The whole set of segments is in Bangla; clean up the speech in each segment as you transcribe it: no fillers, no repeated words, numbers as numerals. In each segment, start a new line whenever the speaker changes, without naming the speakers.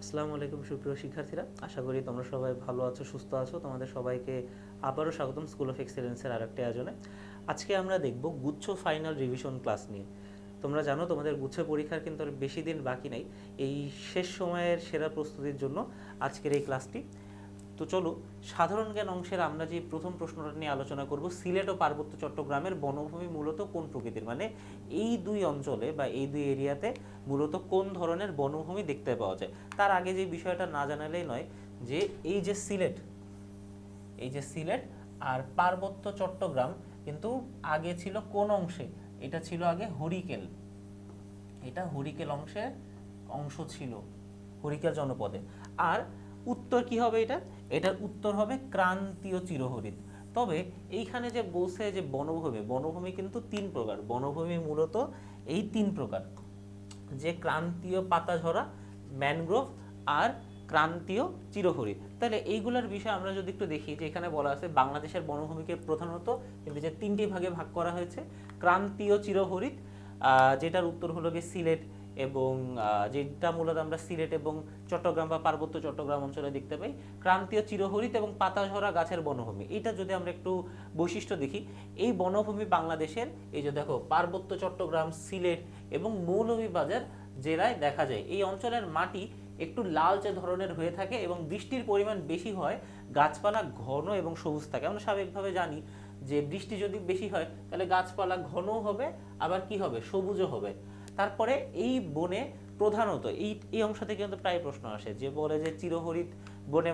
আসসালামু আলাইকুম সুপ্রিয় শিক্ষার্থীরা, আশা করি তোমরা সবাই ভালো আছো, সুস্থ আছো। তোমাদের সবাইকে আবারও স্বাগতম স্কুল অফ এক্সেলেন্সের আরেকটি আয়োজনে। আজকে আমরা দেখব গুচ্ছ ফাইনাল রিভিশন ক্লাস নিয়ে। তোমরা জানো তোমাদের গুচ্ছ পরীক্ষার কিন্তু আর বেশি দিন বাকি নেই। এই শেষ সময়ের সেরা প্রস্তুতির জন্য আজকের এই ক্লাসটি। তো চলো, সাধারণ জ্ঞান অংশের আমরা যে প্রথম প্রশ্নটা নিয়ে আলোচনা করব, সিলেট ও পার্বত্য চট্টগ্রামের বনভূমি মূলত কোন প্রকৃতির, মানে এই দুই অঞ্চলে বা এই দুই এরিয়াতে মূলত কোন ধরনের বনভূমি দেখতে পাওয়া যায়। তার আগে যে বিষয়টা না জানালেই নয়, যে এই যে সিলেট আর পার্বত্য চট্টগ্রাম কিন্তু আগে ছিল কোন অংশে? এটা ছিল আগে হরিকেল। এটা হরিকেল অংশ ছিল, হরিকেল জনপদে। আর উত্তর কি হবে এটার উত্তর হবে ক্রান্তীয় চিরহরিৎ। তবে এইখানে যে বলছে যে বনভূমি কিন্তু তিন প্রকার। বনভূমি মূলত এই তিন প্রকার, যে ক্রান্তীয় পাতাঝরা, ম্যানগ্রোভ আর ক্রান্তীয় চিরহরিৎ। তাহলে এইগুলোর বিষয়ে আমরা যদি একটু দেখি, যে এখানে বলা আছে বাংলাদেশের বনভূমিকে প্রধানত কিন্তু যে তিনটি ভাগে ভাগ করা হয়েছে। ক্রান্তীয় চিরহরিৎ, যেটার উত্তর হলো গিয়ে সিলেট, এবং যেটা মূলত আমরা সিলেট এবং চট্টগ্রাম বা পার্বত্য চট্টগ্রাম অঞ্চলে দেখতে পাই। ক্রান্তীয় চিরহরিৎ এবং পাতাঝরা গাছের বনভূমি, এটা যদি আমরা একটু বৈশিষ্ট্য দেখি, এই বনভূমি বাংলাদেশের এই যে দেখো পার্বত্য চট্টগ্রাম, সিলেট এবং মৌলভীবাজার জেলায় দেখা যায়। এই অঞ্চলের মাটি একটু লালচে ধরনের হয়ে থাকে এবং বৃষ্টির পরিমাণ বেশি হয়, গাছপালা ঘন এবং সবুজ থাকে। আমরা স্বাভাবিকভাবে জানি যে বৃষ্টি যদি বেশি হয় তাহলে গাছপালা ঘনও হবে, আবার কি হবে, সবুজও হবে। তারপরে এই বনে প্রধানত এই অংশ থেকে কিন্তু প্রায় প্রশ্ন আসে, যে বলে যে চিরহরিৎ বনে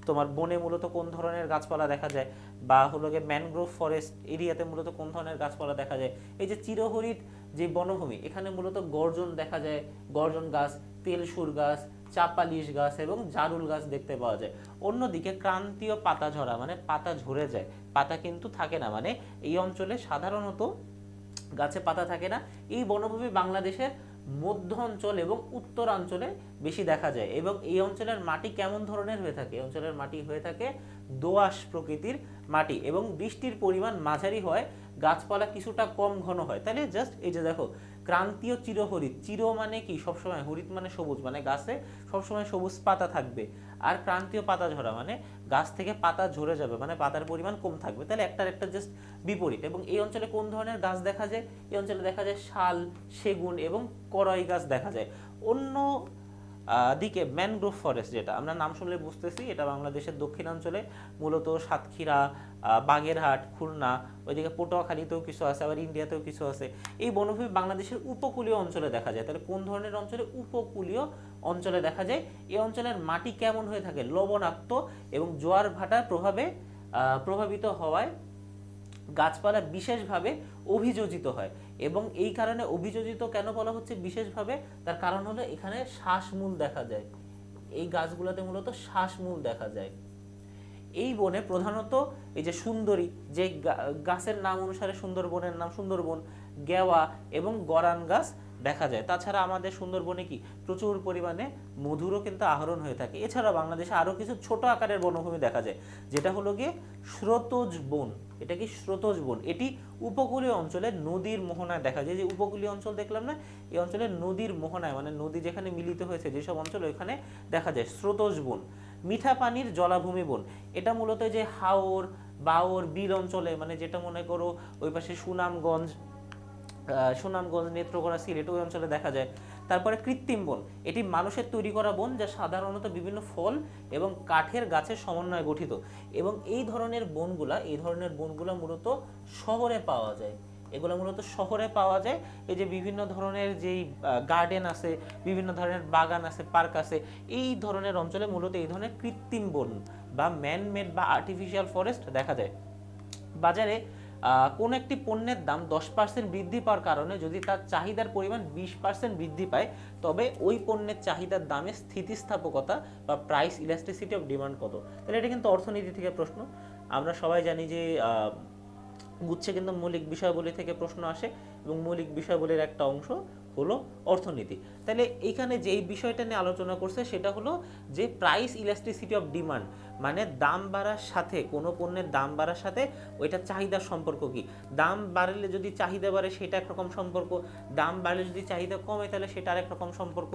তোমার বনে মূলত কোন ধরনের গাছপালা দেখা যায়, বা হলো গিয়ে ম্যানগ্রোভ ফরেস্ট এরিয়াতে মূলত কোন ধরনের গাছপালা দেখা যায়। এই যে চিরহরিৎ যে বনভূমি, এখানে মূলত গর্জন দেখা যায়, গর্জন গাছ, তেলসুর গাছ, চাপালিশ গাছ এবং জারুল গাছ দেখতে পাওয়া যায়। অন্যদিকে ক্রান্তীয় পাতা ঝরা, মানে পাতা ঝরে যায়, পাতা কিন্তু থাকে না, মানে এই অঞ্চলে সাধারণত গাছে পাতা থাকে না। এই বনভূমি বাংলাদেশের মধ্য অঞ্চল এবং উত্তরাঞ্চলে বেশি দেখা যায়। এবং এই অঞ্চলের মাটি কেমন ধরনের হয়ে থাকে? এই অঞ্চলের মাটি হয়ে থাকে দোআঁশ প্রকৃতির মাটি, এবং বৃষ্টির পরিমাণ মাঝারি হয়, গাছপালা কিছুটা কম ঘন হয়। তাহলে জাস্ট এই যে দেখো, ক্রান্তীয় চিরহরিৎ, চির মানে কি সবসময়, হরিৎ মানে সবুজ, মানে গাছে সবসময় সবুজ পাতা থাকবে। আর ক্রান্তীয় পাতা ঝরা মানে গাছ থেকে পাতা ঝরে যাবে, মানে পাতার পরিমাণ কম থাকবে। তাহলে একটার একটা জাস্ট বিপরীত। এবং এই অঞ্চলে কোন ধরনের গাছ দেখা যায়? এই অঞ্চলে দেখা যায় শাল, সেগুন এবং করই গাছ দেখা যায়। অন্য দিকে ম্যানগ্রোভ ফরেস্ট, যেটা আমরা নাম শুনলে বুঝতেছি এটা বাংলাদেশের দক্ষিণাঞ্চলে, মূলত সাতক্ষীরা, বাগেরহাট, খুলনা, ওইদিকে পটুয়াখালীতেও কিছু আছে, আবার ইন্ডিয়াতেও কিছু আছে। এই বনভূমি বাংলাদেশের উপকূলীয় অঞ্চলে দেখা যায়। তাহলে কোন ধরনের অঞ্চলে? উপকূলীয় অঞ্চলে দেখা যায়। এই অঞ্চলের মাটি কেমন হয়ে থাকে? লবণাক্ত এবং জোয়ার ভাটার প্রভাবে প্রভাবিত হওয়ায় গাছপালা বিশেষভাবে অভিযোজিত হয়। এবং এই কারণে অভিযোজিত কেন বলা হচ্ছে বিশেষভাবে? তার কারণ হলো এখানে শ্বাসমূল দেখা যায়। এই গাছগুলোতে মূলত শ্বাসমূল দেখা যায়। এই বনে প্রধানত এই যে সুন্দরী, যে গাছের নাম অনুসারে সুন্দরবনের নাম সুন্দরবন, গেওয়া এবং গরান গাছ দেখা যায়। তাছাড়া আমাদের সুন্দরবনে কি প্রচুর পরিমাণে মধুরও কিন্তু আহরণ হয়ে থাকে। এছাড়া বাংলাদেশে আরও কিছু ছোট আকারের বনভূমি দেখা যায়, যেটা হলো গিয়ে স্রোতজ বন। এটা কি স্রোতজ বন? এটি উপকূলীয় অঞ্চলে নদীর মোহনায় দেখা যায়। যে উপকূলীয় অঞ্চল দেখলাম না, এই অঞ্চলে নদীর মোহনায়, মানে নদী যেখানে মিলিত হয়েছে যেসব অঞ্চল, ওইখানে দেখা যায় স্রোতজ বন। মিঠা পানির জলাভূমি বন, এটা মূলত যে হাওর, বাওর, বিল অঞ্চলে, মানে যেটা মনে করো ওই পাশে সুনামগঞ্জ, নেত্রকোনা, সিলেট ওই অঞ্চলে দেখা যায়। তারপরে কৃত্রিম বন, এটি মানুষের তৈরি করা বন, যা সাধারণত বিভিন্ন ফল এবং কাঠের গাছের সমন্বয়ে গঠিত। এবং এই ধরনের বনগুলা মূলত শহরে পাওয়া যায়। এগুলো মূলত শহরে পাওয়া যায়। এই যে বিভিন্ন ধরনের যেই গার্ডেন আছে, বিভিন্ন ধরনের বাগান আছে, পার্ক আছে, এই ধরনের অঞ্চলে মূলত এই ধরনের কৃত্রিম বন বা ম্যানমেড বা আর্টিফিশিয়াল ফরেস্ট দেখা যায়। বাজারে কোন একটি পণ্যের দাম 10% বৃদ্ধি পাওয়ার কারণে যদি তার চাহিদার পরিমাণ 20% বৃদ্ধি পায়, তবে ওই পণ্যের চাহিদার দামে স্থিতিস্থাপকতা বা প্রাইস ইলাস্টিসিটি অফ ডিমান্ড কত? তাহলে এটা কিন্তু অর্থনীতি থেকে প্রশ্ন। আমরা সবাই জানি যে গুচ্ছে কিন্তু মৌলিক বিষয়াবলী থেকে প্রশ্ন আসে, এবং মৌলিক বিষয়াবলীর একটা অংশ হলো অর্থনীতি। তাহলে এইখানে যেই বিষয়টা নিয়ে আলোচনা করছে সেটা হলো যে প্রাইস ইলাস্টিসিটি অফ ডিমান্ড, মানে দাম বাড়ার সাথে, কোনো পণ্যের দাম বাড়ার সাথে ওইটা চাহিদার সম্পর্ক কি। দাম বাড়লে যদি চাহিদা বাড়ে সেটা একরকম সম্পর্ক, দাম বাড়লে যদি চাহিদা কমে তাহলে সেটা আরেক রকম সম্পর্ক,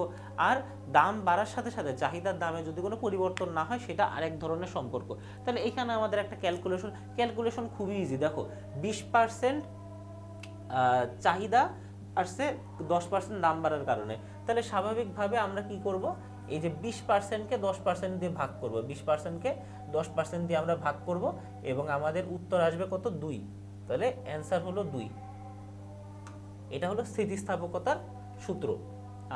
আর দাম বাড়ার সাথে সাথে চাহিদার দামে যদি কোনো পরিবর্তন না হয় সেটা আরেক ধরনের সম্পর্ক। তাহলে এখানে আমাদের একটা ক্যালকুলেশন খুবই ইজি। দেখো 20% চাহিদা আসছে 10% দাম বাড়ার কারণে, তাহলে স্বাভাবিকভাবে আমরা কি করব, এই যে 20%কে 10% দিয়ে ভাগ করব, 20%কে 10% দিয়ে আমরা ভাগ করব এবং আমাদের উত্তর আসবে কত, 2। তাহলে অ্যান্সার হলো 2। এটা হলো স্থিতিস্থাপকতার সূত্র।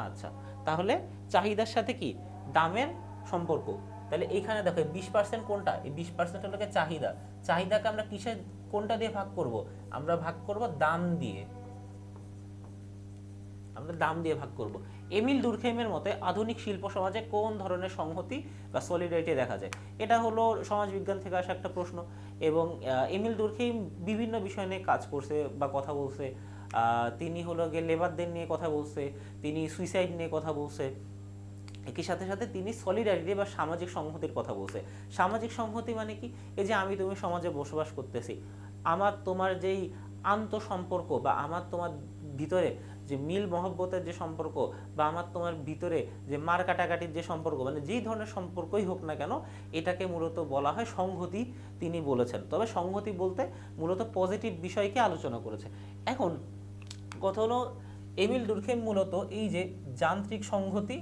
আচ্ছা, তাহলে চাহিদার সাথে কি দামের সম্পর্ক। তাহলে এইখানে দেখো 20% কোনটা, এই 20% হলো চাহিদা। চাহিদাকে আমরা কিসের কোনটা দিয়ে ভাগ করব, আমরা ভাগ করব দাম দিয়ে, আমরা দাম দিয়ে ভাগ করব। এমিল ডুরখেইমের মতে আধুনিক শিল্প সমাজে কোন ধরনের সংহতি বা সলিডারিটি দেখা যায়, এটা হলো সমাজবিজ্ঞান থেকে আসা একটা প্রশ্ন। এবং এমিল ডুরখেইম বিভিন্ন বিষয় নিয়ে কাজ করছে বা কথা বলছে। তিনি হলো গিয়ে লেবারদের নিয়ে কথা বলছে, তিনি সুইসাইড নিয়ে কথা বলছে, একই সাথে সাথে তিনি সলিডারিটি বা সামাজিক সংহতির কথা বলছে। সামাজিক সংহতি মানে কি, এই যে আমি তুমি সমাজে বসবাস করতেছি, আমার তোমার যেই আন্তঃসম্পর্ক বা আমার তোমার ভিতরে যে মিল মহব্বতের যে সম্পর্ক বা আমার তোমার ভিতরে যে মার কাটাকাটির যে সম্পর্ক, মানে যেই ধরনের সম্পর্কই হোক না কেন, এটাকে মূলত বলা হয় সংহতি, তিনি বলেছেন। তবে সংহতি বলতে মূলত পজিটিভ বিষয়কে আলোচনা করেছে। এখন কথা হলো এমিল ডুরখেইম মূলত এই যে যান্ত্রিক সংহতি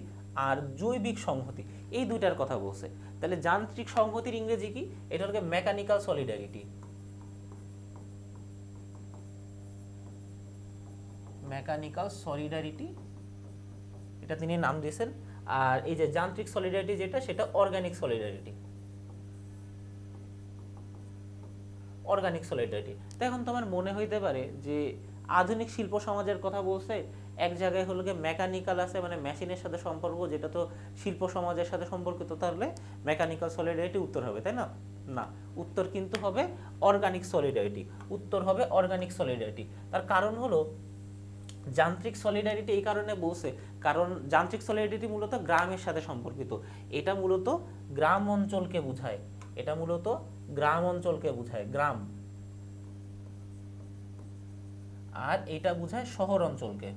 আর জৈবিক সংহতি এই দুইটার কথা বলছে। তাহলে যান্ত্রিক সংহতির ইংরেজি কি, এটা হলো মেকানিক্যাল সলিডারিটি, মেকানিক্যাল সলিডারিটি এটা তিনি নাম দিয়েছেন। আর এই যে যান্ত্রিক সলিডারিটি যেটা, সেটা অর্গানিক সলিডারিটি, অর্গানিক সলিডারিটি। তো এখন তোমার মনে হইতে পারে যে আধুনিক শিল্প সমাজের কথা বলছে, এক জায়গায় হলো গিয়ে মেকানিক্যাল আছে, মানে মেশিনের সাথে সম্পর্ক, যেটা তো শিল্প সমাজের সাথে সম্পর্কিত, তাহলে মেকানিক্যাল সলিডারিটি উত্তর হবে, তাই না? না, উত্তর কিন্তু হবে অর্গানিক সলিডারিটি, উত্তর হবে অর্গানিক সলিডারিটি। তার কারণ হলো যান্ত্রিক সলিডারিটি এই কারণে বলছে, কারণ যান্ত্রিক সলিডারিটি মূলত গ্রামের সাথে সম্পর্কিত, এটা মূলত গ্রাম অঞ্চলকে বোঝায়, এটা মূলত গ্রাম অঞ্চলকে বোঝায়, গ্রাম, আর এটা বোঝায় শহর অঞ্চলকে,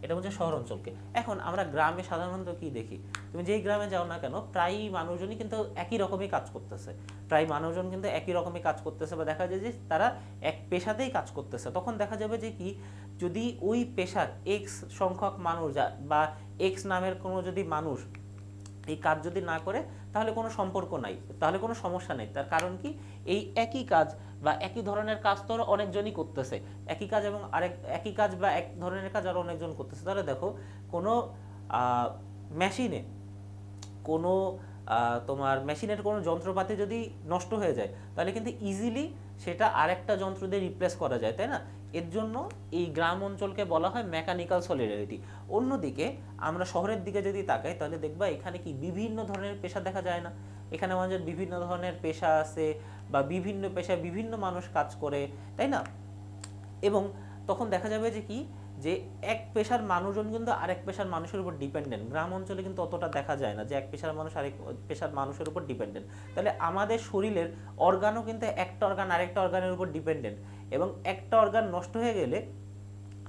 এটা বোঝায় শহর অঞ্চলকে। এখন আমরা গ্রামে সাধারণত কি দেখি, তুমি যেই গ্রামে যাও না কেন প্রায় মানুষজনই কিন্তু একই রকমই কাজ করতেছে, প্রায় মানুষজন কিন্তু একই রকমই কাজ করতেছে, বা দেখা যায় যে তারা এক পেশাতেই কাজ করতেছে। তখন দেখা যাবে যে কি, যদি ওই পেশার এক্স সংখ্যক মানুষ বা এক্স নামের কোনো যদি মানুষ এই কাজ যদি না করে তাহলে কোনো সম্পর্ক নাই, তাহলে কোনো সমস্যা নেই। তার কারণ কি, এই একই কাজ বা একই ধরনের কাজ তো অনেকজনই করতেছে, একই কাজ এবং একই কাজ বা এক ধরনের কাজ আরও অনেকজন করতেছে। তাহলে দেখো কোনো মেশিনে কোনো তোমার মেশিনের কোনো যন্ত্রপাতি যদি নষ্ট হয়ে যায় তাহলে কিন্তু ইজিলি সেটা আরেকটা যন্ত্র দিয়ে রিপ্লেস করা যায়, তাই না? এর জন্য এই গ্রাম অঞ্চলকে বলা হয় মেকানিক্যাল সলিডারিটি। অন্যদিকে আমরা শহরের দিকে যদি তাকাই তাহলে দেখবা এখানে কি বিভিন্ন ধরনের পেশা দেখা যায় না, এখানে আমাদের বিভিন্ন ধরনের পেশা আছে বা বিভিন্ন পেশায় বিভিন্ন মানুষ কাজ করে, তাই না? এবং তখন দেখা যাবে যে কি, যে এক পেশার মানুষজন কিন্তু আরেক পেশার মানুষের উপর ডিপেন্ডেন্ট। গ্রাম অঞ্চলে কিন্তু অতটা দেখা যায় না যে এক পেশার মানুষ আরেক পেশার মানুষের উপর ডিপেন্ডেন্ট। তাহলে আমাদের শরীরের অর্গানও কিন্তু একটা অর্গান আরেকটা অর্গানের উপর ডিপেন্ডেন্ট, এবং একটা অর্গান নষ্ট হয়ে গেলে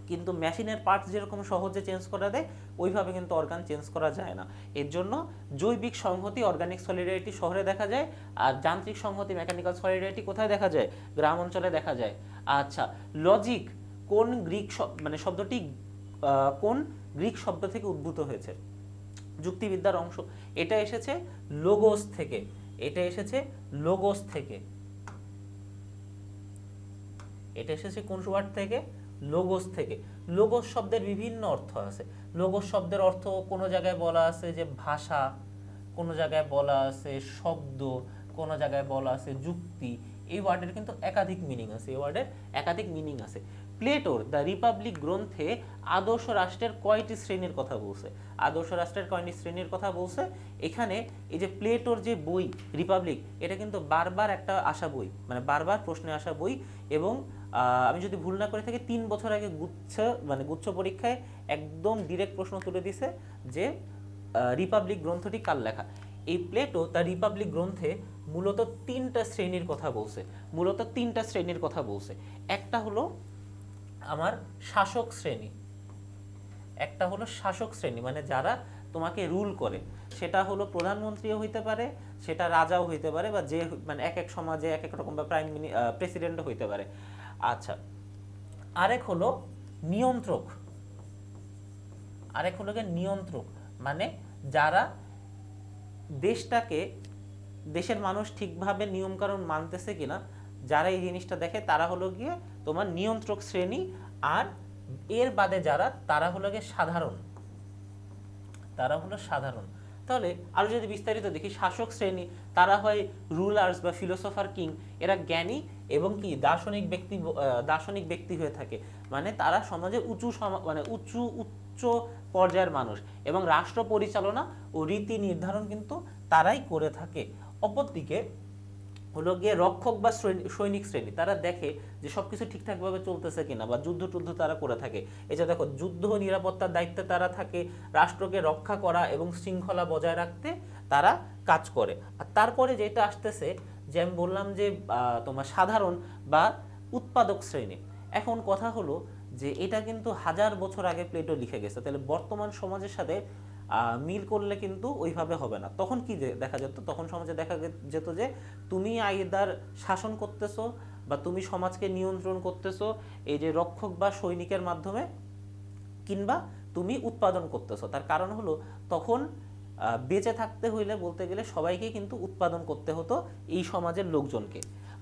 কিন্তু মেশিনের পার্টস যেরকম সহজে চেঞ্জ করা দেয় ওইভাবে কিন্তু অর্গান চেঞ্জ করা যায় না। এর জন্য জৈবিক সংহতি অর্গানিক সলিডারিটি শহরে দেখা যায়, আর যান্ত্রিক সংহতি মেকানিক্যাল সলিডারিটি কোথায় দেখা যায়, গ্রাম অঞ্চলে দেখা যায়। আচ্ছা, লজিক কোন গ্রিক মানে শব্দটি কোন গ্রিক শব্দ থেকে উদ্ভূত হয়েছে, যুক্তিবিদ্যার অংশ। এটা এসেছে লোগোস থেকে, এটা এসেছে লোগোস থেকে, এটা এসেছে কোন ওয়ার্ড থেকে, লোগোস থেকে। লোগোস শব্দের বিভিন্ন অর্থ আছে। লোগোস শব্দের অর্থ কোনো জায়গায় বলা আছে যে ভাষা, কোনো জায়গায় বলা আছে শব্দ, কোনো জায়গায় বলা আছে যুক্তি। এই ওয়ার্ডের কিন্তু একাধিক মিনিং আছে, এই ওয়ার্ডের একাধিক মিনিং আছে। প্লেটোর দ্য রিপাবলিক গ্রন্থে আদর্শ রাষ্ট্রের কয়টি শ্রেণীর কথা বলছে, আদর্শ রাষ্ট্রের কয়টি শ্রেণীর কথা বলছে। এখানে এই যে প্লেটোর যে বই রিপাবলিক, এটা কিন্তু বারবার একটা আসা বই, মানে বারবার প্রশ্নে আসা বই, এবং আমি যদি ভুল না করে থাকি 3 বছর আগে গুচ্ছ পরীক্ষায় একদম ডিরেক্ট প্রশ্ন তুলে দিছে যে রিপাবলিক গ্রন্থটি কার লেখা। এই প্লেটো তার রিপাবলিক গ্রন্থে মূলত তিনটা শ্রেণীর কথা বলছে। একটা হলো আমার শাসক শ্রেণী, মানে যারা তোমাকে রুল করে, সেটা হলো প্রধানমন্ত্রীও হইতে পারে, সেটা রাজাও হইতে পারে, বা যে মানে এক এক সমাজে এক এক রকম, বা প্রেসিডেন্টও হইতে পারে। আচ্ছা, আরেক হলো নিয়ন্ত্রক, মানে যারা দেশের মানুষ ঠিকভাবে নিয়মকানুন মানতেছে কিনা, যারা এই জিনিসটা দেখে তারা হলো গিয়ে তোমার নিয়ন্ত্রক শ্রেণী। আর এর বাদে যারা, তারা হলো গিয়ে সাধারণ। তাহলে আরো যদি বিস্তারিত দেখি, শাসক শ্রেণী তারা হয় রুলার্স বা ফিলোসফার কিং, এরা জ্ঞানী এবং কি দার্শনিক ব্যক্তি হয়ে থাকে, মানে তারা সমাজে উচ্চ পর্যায়ের মানুষ, এবং রাষ্ট্র পরিচালনা ও রীতি নির্ধারণ কিন্তু তারাই করে থাকে। অপরদিকে হলো গিয়ে রক্ষক বা সৈনিক শ্রেণী, তারা দেখে যে সবকিছু ঠিকঠাকভাবে চলতেছে কিনা, বা যুদ্ধ তারা করে থাকে। এই যে দেখো, যুদ্ধ ও নিরাপত্তার দায়িত্বে তারা থাকে, রাষ্ট্রকে রক্ষা করা এবং শৃঙ্খলা বজায় রাখতে তারা কাজ করে। আর তারপরে যেটা আসতেছে, যে আমি বললাম যে তোমার সাধারণ বা উৎপাদক শ্রেণী। এখন কথা হলো যে এটা কিন্তু 1000 বছর আগে প্লেটো লিখে গেছে, তাহলে বর্তমান সমাজের সাথে মিল করলে কিন্তু ওইভাবে হবে না। তখন কি দেখা যেত, তখন সমাজে দেখা যেত যে তুমি আইদার শাসন করতেছো, বা তুমি সমাজকে নিয়ন্ত্রণ করতেছো এই যে রক্ষক বা সৈনিকের মাধ্যমে, কিংবা তুমি উৎপাদন করতেছো। তার কারণ হলো তখন বেঁচে থাকতে হইলে বলতে গেলে সবাইকে কিন্তু উৎপাদন করতে হতো, এই সমাজের লোকজনকে।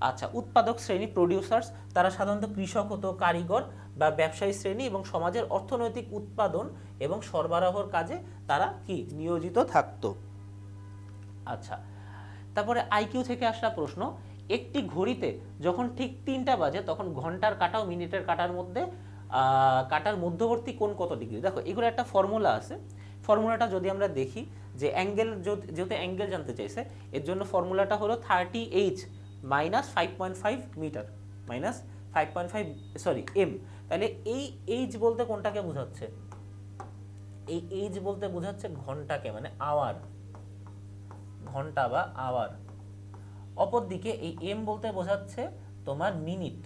আচ্ছা, উৎপাদক শ্রেণী প্রডিউসার্স, তারা সাধারণত কৃষক হতো, কারিগর বা ব্যবসায়ী শ্রেণী, এবং সমাজের অর্থনৈতিক উৎপাদন এবং সরবরাহর কাজে তারা কি নিয়োজিত থাকতো। আচ্ছা, তারপরে আইকিউ থেকে আসা প্রশ্ন, একটি ঘড়িতে যখন ঠিক 3টা বাজে তখন ঘন্টার কাঁটা ও মিনিটের কাঁটার মধ্যবর্তী কোণ কত ডিগ্রি। দেখো, এগুলো একটা ফর্মুলা আছে। ফর্মুলাটা যদি আমরা দেখি, যে অ্যাঙ্গেল, যেহেতু অ্যাঙ্গেল জানতে চাইছে, এর জন্য ফর্মুলাটা হলো 30h minus 5.5 metre minus 5.5 M. তাহলে এই এইচ বলতে কোনটাকে বোঝাচ্ছে? এই এইচ বলতে বোঝাচ্ছে ঘন্টাকে, মানে আওয়ার, ঘন্টা বা আওয়ার। অপরদিকে এই এম বলতে বোঝাচ্ছে তোমার মিনিট,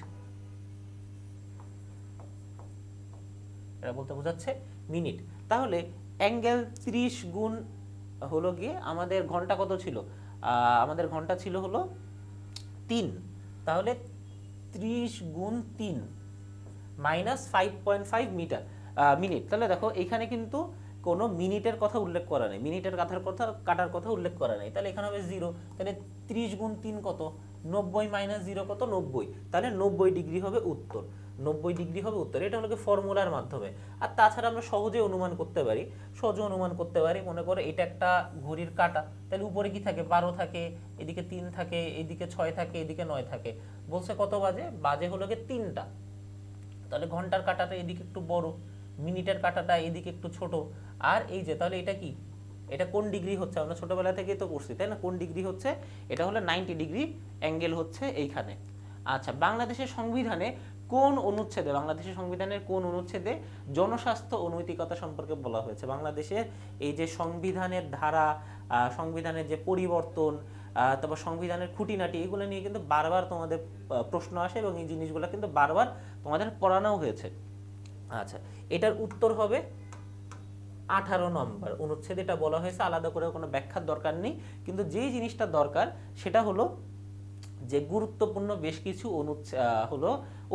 এটা বলতে বোঝাচ্ছে মিনিট। তাহলে অ্যাঙ্গেল 30 গুণ হলো গিয়ে আমাদের ঘন্টা কত ছিল? আমাদের ঘন্টা ছিল হলো 3, তাহলে 30 গুণ 3 মাইনাস 5.5 মিনিট। তাহলে দেখো, এখানে কিন্তু কোনো মিনিটের কথা উল্লেখ করা নেই, মিনিটের কাটার কথা উল্লেখ করা নেই, তাহলে এখানে হবে 0। তাহলে 30 গুণ 3 কত? 90 মাইনাস 0 কত? 90। তাহলে 90 ডিগ্রি হবে উত্তর, 90 ডিগ্রি হবে উত্তর। এটা হলো ফর্মুলার মাধ্যমে। আর তাছাড়া আমরা সহজে অনুমান করতে পারি, মনে করো এটা একটা ঘড়ির কাঁটা, তাহলে উপরে কি থাকে? 12 থাকে, এদিকে 3 থাকে, এদিকে 6 থাকে, এদিকে 9 থাকে। বলছে কত বাজে হলো গিয়ে 3টা, তাহলে ঘন্টার কাঁটাটা এদিকে একটু বড়, মিনিটের কাঁটাটা এদিকে একটু ছোট। আর এই যে, তাহলে এটা কি, এটা কোন ডিগ্রি হচ্ছে? আমরা ছোটবেলা থেকেই তো পড়ছি, তাই না? কোন ডিগ্রি হচ্ছে? এটা হলো 90 ডিগ্রি অ্যাঙ্গেল হচ্ছে এইখানে। আচ্ছা, বাংলাদেশের সংবিধানের কোন অনুচ্ছেদে জনস্বাস্থ্য ও নৈতিকতা সম্পর্কে বলা হয়েছে? বাংলাদেশের এই যে সংবিধানের ধারা, সংবিধানের যে পরিবর্তন, তারপর সংবিধানের খুঁটিনাটি, এগুলো নিয়ে কিন্তু বারবার তোমাদের প্রশ্ন আসে, এবং এই জিনিসগুলো কিন্তু বারবার তোমাদের পড়ানো হয়েছে। আচ্ছা, এটার উত্তর হবে 18 নম্বর অনুচ্ছেদ। এটা বলা হয়েছে, আলাদা করে কোনো ব্যাখ্যার দরকার নেই, কিন্তু যেই জিনিসটা দরকার সেটা হলো যে গুরুত্বপূর্ণ বেশ কিছু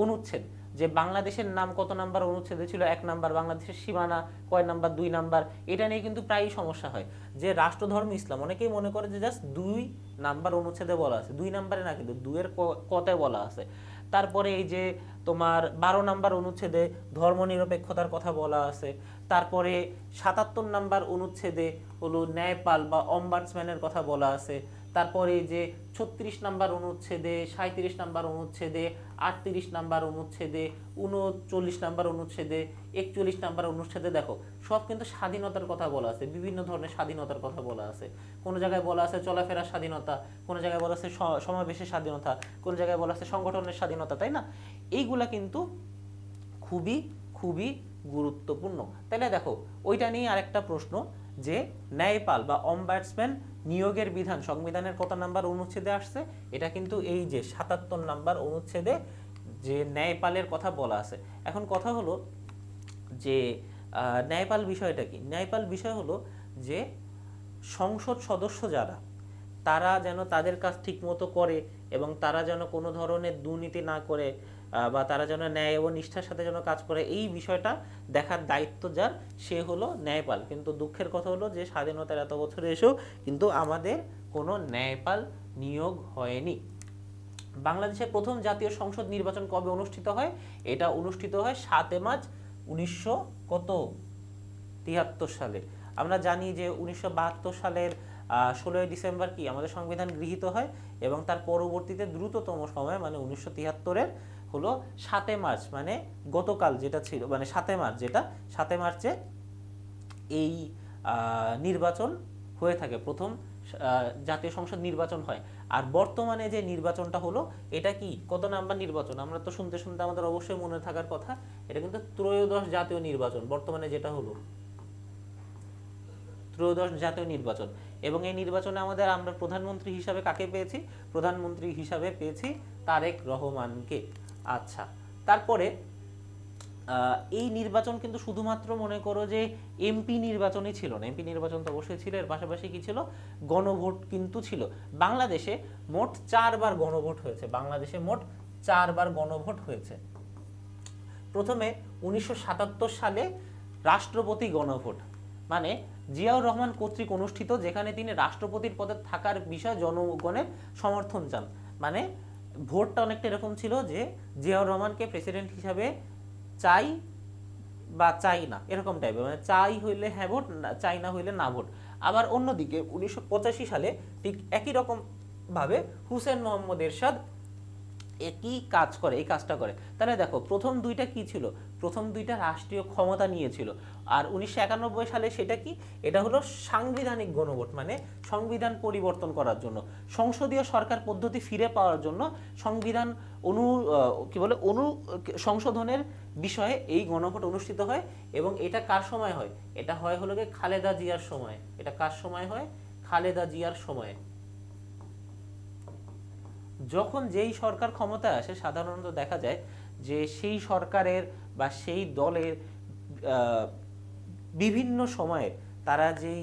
অনুচ্ছেদ, যে বাংলাদেশের নাম কত নাম্বার অনুচ্ছেদে ছিল? 1 নাম্বার। বাংলাদেশের সীমানা কয় নাম্বার? 2 নাম্বার। এটা নিয়ে কিন্তু প্রায়ই সমস্যা হয়, যে রাষ্ট্রধর্ম ইসলাম, অনেকেই মনে করে যে জাস্ট 2 নাম্বার অনুচ্ছেদে বলা আছে, 2 নাম্বারে না, কিন্তু 2 এর কতে বলা আছে। তারপরে এই যে তোমার 12 নাম্বার অনুচ্ছেদে ধর্মনিরপেক্ষতার কথা বলা আছে। তারপরে 77 নাম্বার অনুচ্ছেদে হলো ন্যায়পাল বা অম্বার্সম্যানের কথা বলা আছে। তারপরে যে 36 নাম্বার অনুচ্ছেদে, 37 নাম্বার অনুচ্ছেদে, 38 নাম্বার অনুচ্ছেদে, 39 নাম্বার অনুচ্ছেদে, 41 নাম্বার অনুচ্ছেদে দেখো সব কিন্তু স্বাধীনতার কথা বলা আছে, বিভিন্ন ধরনের স্বাধীনতার কথা বলা আছে। কোনো জায়গায় বলা আছে চলাফেরার স্বাধীনতা, কোনো জায়গায় বলা আছে সমাবেশের স্বাধীনতা, কোন জায়গায় বলা আছে সংগঠনের স্বাধীনতা, তাই না? এইগুলা কিন্তু খুবই খুবই গুরুত্বপূর্ণ। তাহলে দেখো ওইটা নিয়ে আরেকটা প্রশ্ন, যে ন্যায়পাল বা অম্বাডসম্যান নিয়োগের বিধান সংবিধানের কত নাম্বার অনুচ্ছেদে আসছে? এটা কিন্তু এই যে 77 নাম্বার অনুচ্ছেদে যে ন্যায়পালের কথা বলা আছে। এখন কথা হলো যে ন্যায়পাল বিষয়টা কি? ন্যায়পাল বিষয় হলো যে সংসদ সদস্য যারা, তারা যেন তাদের কাজ ঠিকমতো করে এবং তারা যেন কোনো ধরনের দুর্নীতি না করে, বা তারা যেন ন্যায় এবং নিষ্ঠার সাথে যেন কাজ করে, এই বিষয়টা দেখার দায়িত্ব যার, সে হলো ন্যায়পাল। কিন্তু দুঃখের কথা হলো যে স্বাধীনতার এত বছরে এসেও কিন্তু আমাদের কোনো ন্যায়পাল নিয়োগ হয়নি। বাংলাদেশের প্রথম জাতীয় সংসদ নির্বাচন কবে অনুষ্ঠিত হয়? এটা অনুষ্ঠিত হয় 7 মার্চ 1973 সালে। আমরা জানি যে 1972 সালের 16 ডিসেম্বর কি আমাদের সংবিধান গৃহীত হয়, এবং তার পরবর্তীতে দ্রুততম সময় মানে 1973-এর হলো 7 মার্চ, মানে গতকাল যেটা ছিল, মানে 7 মার্চ, যেটা 7 মার্চে এই নির্বাচন হয়ে থাকে, প্রথম জাতীয় সংসদ নির্বাচন হয়। আর বর্তমানে যে নির্বাচনটা হলো, এটা কি কত নাম্বার নির্বাচন? আমরা তো শুনতে শুনতে আমাদের অবশ্যই মনে থাকার কথা, এটা কিন্তু ত্রয়োদশ জাতীয় নির্বাচন, বর্তমানে যেটা হলো ত্রয়োদশ জাতীয় নির্বাচন। এবং এই নির্বাচনে আমরা প্রধানমন্ত্রী হিসাবে কাকে পেয়েছি? প্রধানমন্ত্রী হিসাবে পেয়েছি তারেক রহমানকে। আচ্ছা, তারপরে এই নির্বাচন কিন্তু শুধুমাত্র মনে করো যে এমপি নির্বাচনই ছিল না, এমপি নির্বাচন তো অবশ্যই ছিল, এর পাশাপাশি কি ছিল? গণভোট কিন্তু ছিল। বাংলাদেশে মোট 4বার গণভোট হয়েছে, বাংলাদেশে মোট 4বার গণভোট হয়েছে। প্রথমে 1977 সালে রাষ্ট্রপতি গণভোট, মানে জিয়াউর রহমান কর্তৃক অনুষ্ঠিত, যেখানে তিনি রাষ্ট্রপতির পদে থাকার বিষয়ে জনগণের সমর্থন চান। মানে ভোটটা অনেকটা এরকম ছিল যে জিয়াউর রহমানকে প্রেসিডেন্ট হিসাবে চাই বা চাই না, এরকম টাইপের, মানে চাই হইলে হ্যাঁ ভোট, চাই না হইলে না ভোট। আবার অন্যদিকে 1985 সালে ঠিক একই রকম ভাবে হুসেন মোহাম্মদ এরশাদ একই কাজ করে, এই কাজটা করে। তাহলে দেখো প্রথম দুইটা কি ছিল? প্রথম দুইটা রাষ্ট্রীয় ক্ষমতা নিয়েছিল। আর 1991 সালে সেটা কি? এটা হলো সাংবিধানিক গণভোট, মানে সংবিধান পরিবর্তন করার জন্য, সংসদীয় সরকার পদ্ধতি ফিরে পাওয়ার জন্য, সংবিধান সংশোধনের বিষয়ে এই গণভোট অনুষ্ঠিত হয়। এবং এটা কার সময় হয়? এটা হয় হলো গিয়ে খালেদা জিয়ার সময়। এটা কার সময় হয়? খালেদা জিয়ার সময়ে। যখন যেই সরকার ক্ষমতায় আসে, সাধারণত দেখা যায় যে সেই সরকারের বা সেই দলের বিভিন্ন সময়ে তারা যেই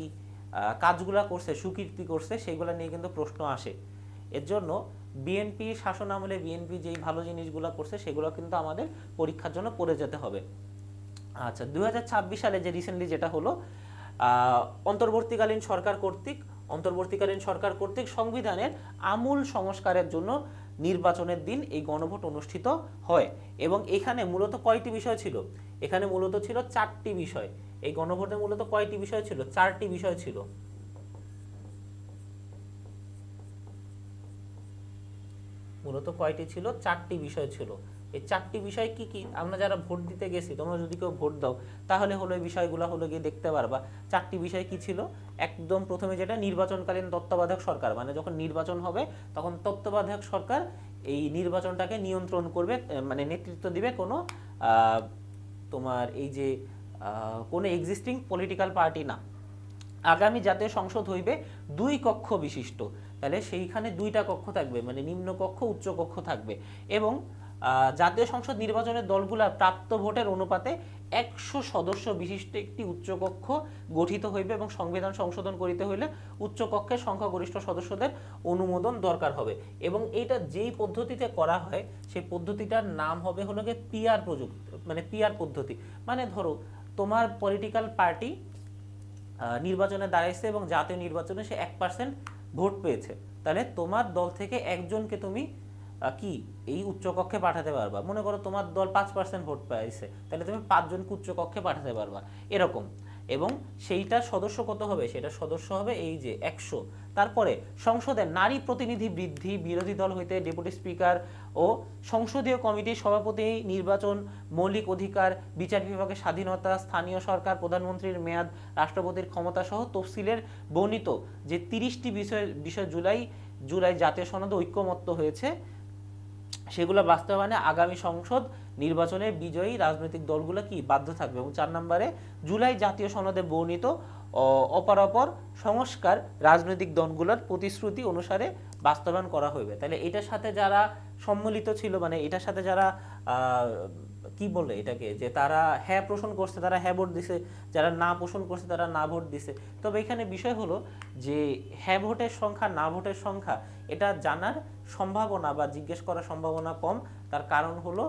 কাজগুলা করছে, সুকীর্তি করছে, সেগুলো নিয়ে কিন্তু প্রশ্ন আসে। এর জন্য বিএনপি শাসন আমলে বিএনপি যেই ভালো জিনিসগুলো করছে, সেগুলো কিন্তু আমাদের পরীক্ষার জন্য পড়ে যেতে হবে। আচ্ছা, 2026 সালে যে রিসেন্টলি যেটা হলো, অন্তর্বর্তীকালীন সরকার কর্তৃক সংবিধানের আমূল সংস্কারের জন্য নির্বাচনের দিন এই গণভোট অনুষ্ঠিত হয়। এবং এখানে মূলত কয়টি বিষয় ছিল? এখানে মূলত ছিল 4টি বিষয়। এই গণভোটে মূলত কয়টি বিষয় ছিল? 4টি বিষয় ছিল। মূলত কয়টি ছিল? 4টি বিষয় ছিল। এই 4টি বিষয় কি কি? আমরা যারা ভোট দিতে গেছি, তোমরা যদি কেউ ভোট দাও, তাহলে হলো এই বিষয়গুলো হলো গিয়ে দেখতে পারবা। 4টি বিষয় কি ছিল? একদম প্রথমে যেটা, নির্বাচনকালীন তত্ত্বাবধায়ক সরকার, মানে যখন নির্বাচন হবে তখন তত্ত্বাবধায়ক সরকার এই নির্বাচনটাকে নিয়ন্ত্রণ করবে, মানে নেতৃত্ব দিবে কোনো তোমার এই যে কোনো এক্সিস্টিং পলিটিক্যাল পার্টি না। আগামী জাতীয় সংসদ হইবে 2 কক্ষ বিশিষ্ট। তাহলে সেইখানে 2টা কক্ষ থাকবে, মানে নিম্ন কক্ষ উচ্চ কক্ষ থাকবে। এবং জাতীয় সংসদ নির্বাচনের দলগুলা প্রাপ্ত ভোটের অনুপাতে 100 সদস্য বিশিষ্ট একটি উচ্চকক্ষ গঠিত হইবে, এবং সংবিধান সংশোধন করিতে হইলে উচ্চকক্ষের সংখ্যাগরিষ্ঠ সদস্যদের অনুমোদন দরকার হবে। এবং এইটা যেই পদ্ধতিতে করা হয়, সেই পদ্ধতিটার নাম হবে হলো গিয়ে পিআর প্রযুক্তি, মানে পিআর পদ্ধতি। মানে ধরো তোমার পলিটিক্যাল পার্টি নির্বাচনে দাঁড়াইছে এবং জাতীয় নির্বাচনে সে 1% ভোট পেয়েছে, তাহলে তোমার দল থেকে একজনকে তুমি কি এই উচ্চকক্ষে পাঠাতে পারবা। মনে করো তোমার দল 5% ভোট পাইছে, তাহলে তুমি 5 জনকে উচ্চকক্ষে পাঠাতে পারবা, এরকম। এবং সেইটার সদস্য কত হবে, সেটা সদস্য হবে এই যে 100। তারপরে সংসদের নারী প্রতিনিধি বৃদ্ধি, বিরোধী দল হইতে ডেপুটি স্পিকার ও সংসদীয় কমিটির সভাপতি নির্বাচন, মৌলিক অধিকার, বিচার বিভাগের স্বাধীনতা, স্থানীয় সরকার, প্রধানমন্ত্রীর মেয়াদ, রাষ্ট্রপতির ক্ষমতা সহ তফসিলের বর্ণিত যে 30টি বিষয় জুলাই জাতীয় সনদে ঐক্যমত্য হয়েছে, সেগুলো বাস্তবায়নে আগামী সংসদ নির্বাচনে বিজয়ী রাজনৈতিক দলগুলো কি বাধ্য থাকবে। এবং 4 নম্বরে জুলাই জাতীয় সনদে বর্ণিত অপরাপর সংস্কার রাজনৈতিক দলগুলোর প্রতিশ্রুতি অনুসারে বাস্তবায়ন করা হবে। তাহলে এটার সাথে যারা সম্মিলিত ছিল, মানে এটার সাথে যারা কি বলে এটাকে, যে তারা হ্যাঁ পোষণ করছে তারা হ্যাঁ ভোট দিছে, যারা না পোষণ করছে তারা না ভোট দিছে। তবে এখানে বিষয় হলো যে হ্যাঁ ভোটের সংখ্যা না ভোটের সংখ্যা এটা জানার সম্ভাবনা বা জিজ্ঞেস করার সম্ভাবনা কম। তার কারণ হলো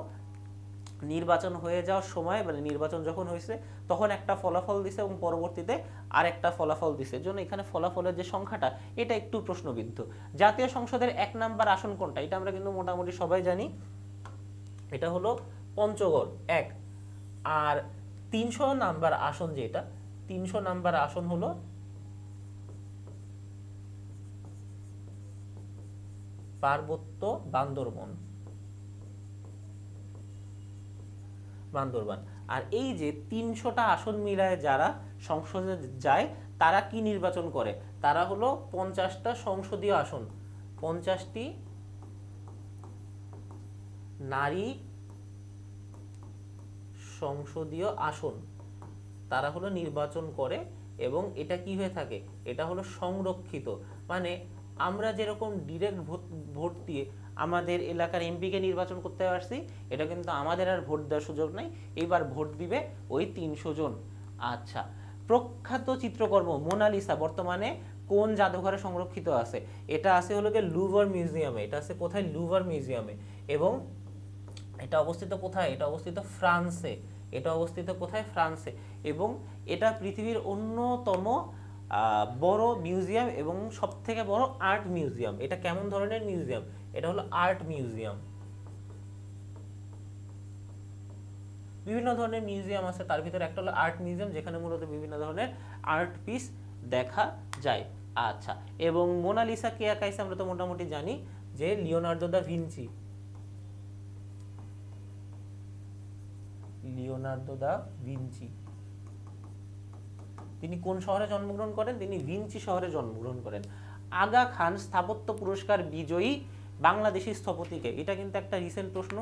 নির্বাচন হয়ে যাওয়ার সময়, মানে নির্বাচন যখন হয়েছে তখন একটা ফলাফল দিছে এবং পরবর্তীতে আরেকটা ফলাফল দিছে, জন্য এখানে ফলাফলের যে সংখ্যাটা এটা একটু প্রশ্নবিদ্ধ। জাতীয় সংসদের 1 নাম্বার আসন কোনটা, এটা আমরা কিন্তু মোটামুটি সবাই জানি, এটা হলো পঞ্চগড় 1। আর 300 নাম্বার আসন যেটা, 300 নাম্বার আসন হলো পার্বত্য বান্দরবান। আর এই যে 300টা আসন মিলায় যারা সংসদে যায় তারা কি নির্বাচন করে, তারা হলো 50টা সংসদীয় আসন, 50টি নারী সংসদীয় আসন তারা হলো নির্বাচন করে। এবং এটা কি হয়ে থাকে, এটা হলো সংরক্ষিত। মানে আমরা যেরকম ডিরেক্ট ভোট দিয়ে আমাদের এলাকার এমপিকে নির্বাচন করতে পারছি, এটা কিন্তু আমাদের আর ভোট দেওয়ার সুযোগ নাই, এবার ভোট দিবে ওই 300 জন। আচ্ছা, প্রখ্যাত চিত্রকর্ম মোনালিসা বর্তমানে কোন জাদুঘরে সংরক্ষিত আছে, এটা আছে হলো গিয়ে লুভার মিউজিয়ামে। এটা আছে কোথায়, লুভার মিউজিয়ামে। এবং এটা অবস্থিত কোথায়, এটা অবস্থিত ফ্রান্সে। এটা অবস্থিত কোথায়, ফ্রান্সে। এবং এটা পৃথিবীর অন্যতম বড় মিউজিয়াম এবং সব থেকে বড় আর্ট মিউজিয়াম। এটা কেমন ধরনের মিউজিয়াম, এটা হলো আর্ট মিউজিয়াম। বিভিন্ন ধরনের মিউজিয়াম আছে, তার ভিতরে একটা হলো আর্ট মিউজিয়াম, যেখানে মূলত বিভিন্ন ধরনের আর্ট পিস দেখা যায়। আচ্ছা, এবং মোনালিসা কে আঁকাইছে আমরা তো মোটামুটি জানি, যে Leonardo da Vinci. Leonardo da Vinci তিনি কোন শহরে জন্মগ্রহণ করেন, তিনি ভিঞ্চি শহরে জন্মগ্রহণ করেন। আগা খান স্থাপত্য পুরস্কার বিজয়ী বাংলাদেশি স্থপতিকে, এটা কিন্তু একটা রিসেন্ট প্রশ্ন,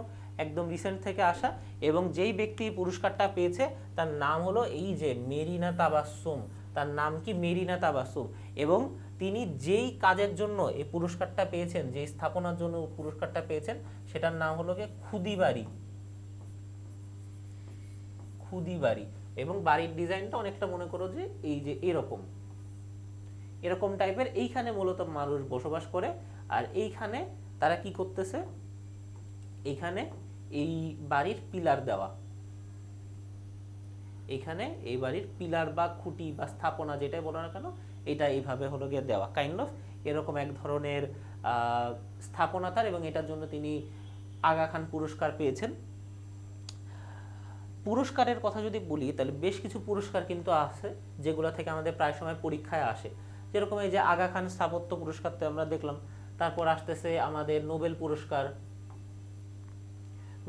একদম রিসেন্ট থেকে আসা। এবং যেই ব্যক্তি পুরস্কারটা পেয়েছে তার নাম হলো এই যে মেরিনা তাবাসসুম, তার নাম কি, মেরিনা তাবাসসুম। এবং তিনি যেই কাজের জন্য এই পুরস্কারটা পেয়েছেন, যেই স্থাপনার জন্য পুরস্কারটা পেয়েছেন, সেটার নাম হলো গিয়ে খুদিবাড়ি। খুদিবাড়ি। এবং বাড়ির ডিজাইনটা অনেকটা মনে করো যে এই যে এরকম এরকম টাইপের। এইখানে মূলত মানুষ বসবাস করে। আর এইখানে তারা কি করতেছে, এইখানে এই বাড়ির পিলার দেওয়া, এইখানে এই বাড়ির পিলার বা খুঁটি বা স্থাপনা যেটাই বলো না কেন, এটা এইভাবে হলো গিয়ে দেওয়া, কাইন্ড অফ এরকম এক ধরনের স্থাপনা তার। এবং এটার জন্য তিনি আগা খান পুরস্কার পেয়েছেন। পুরস্কারের কথা যদি বলি তাহলে বেশ কিছু পুরস্কার কিন্তু আছে যেগুলো থেকে আমাদের প্রায় সময় পরীক্ষায় আসে। যেরকম এই যে আগা খান স্থাপত্য পুরস্কার তো আমরা দেখলাম, তারপর আসতেছে আমাদের নোবেল পুরস্কার,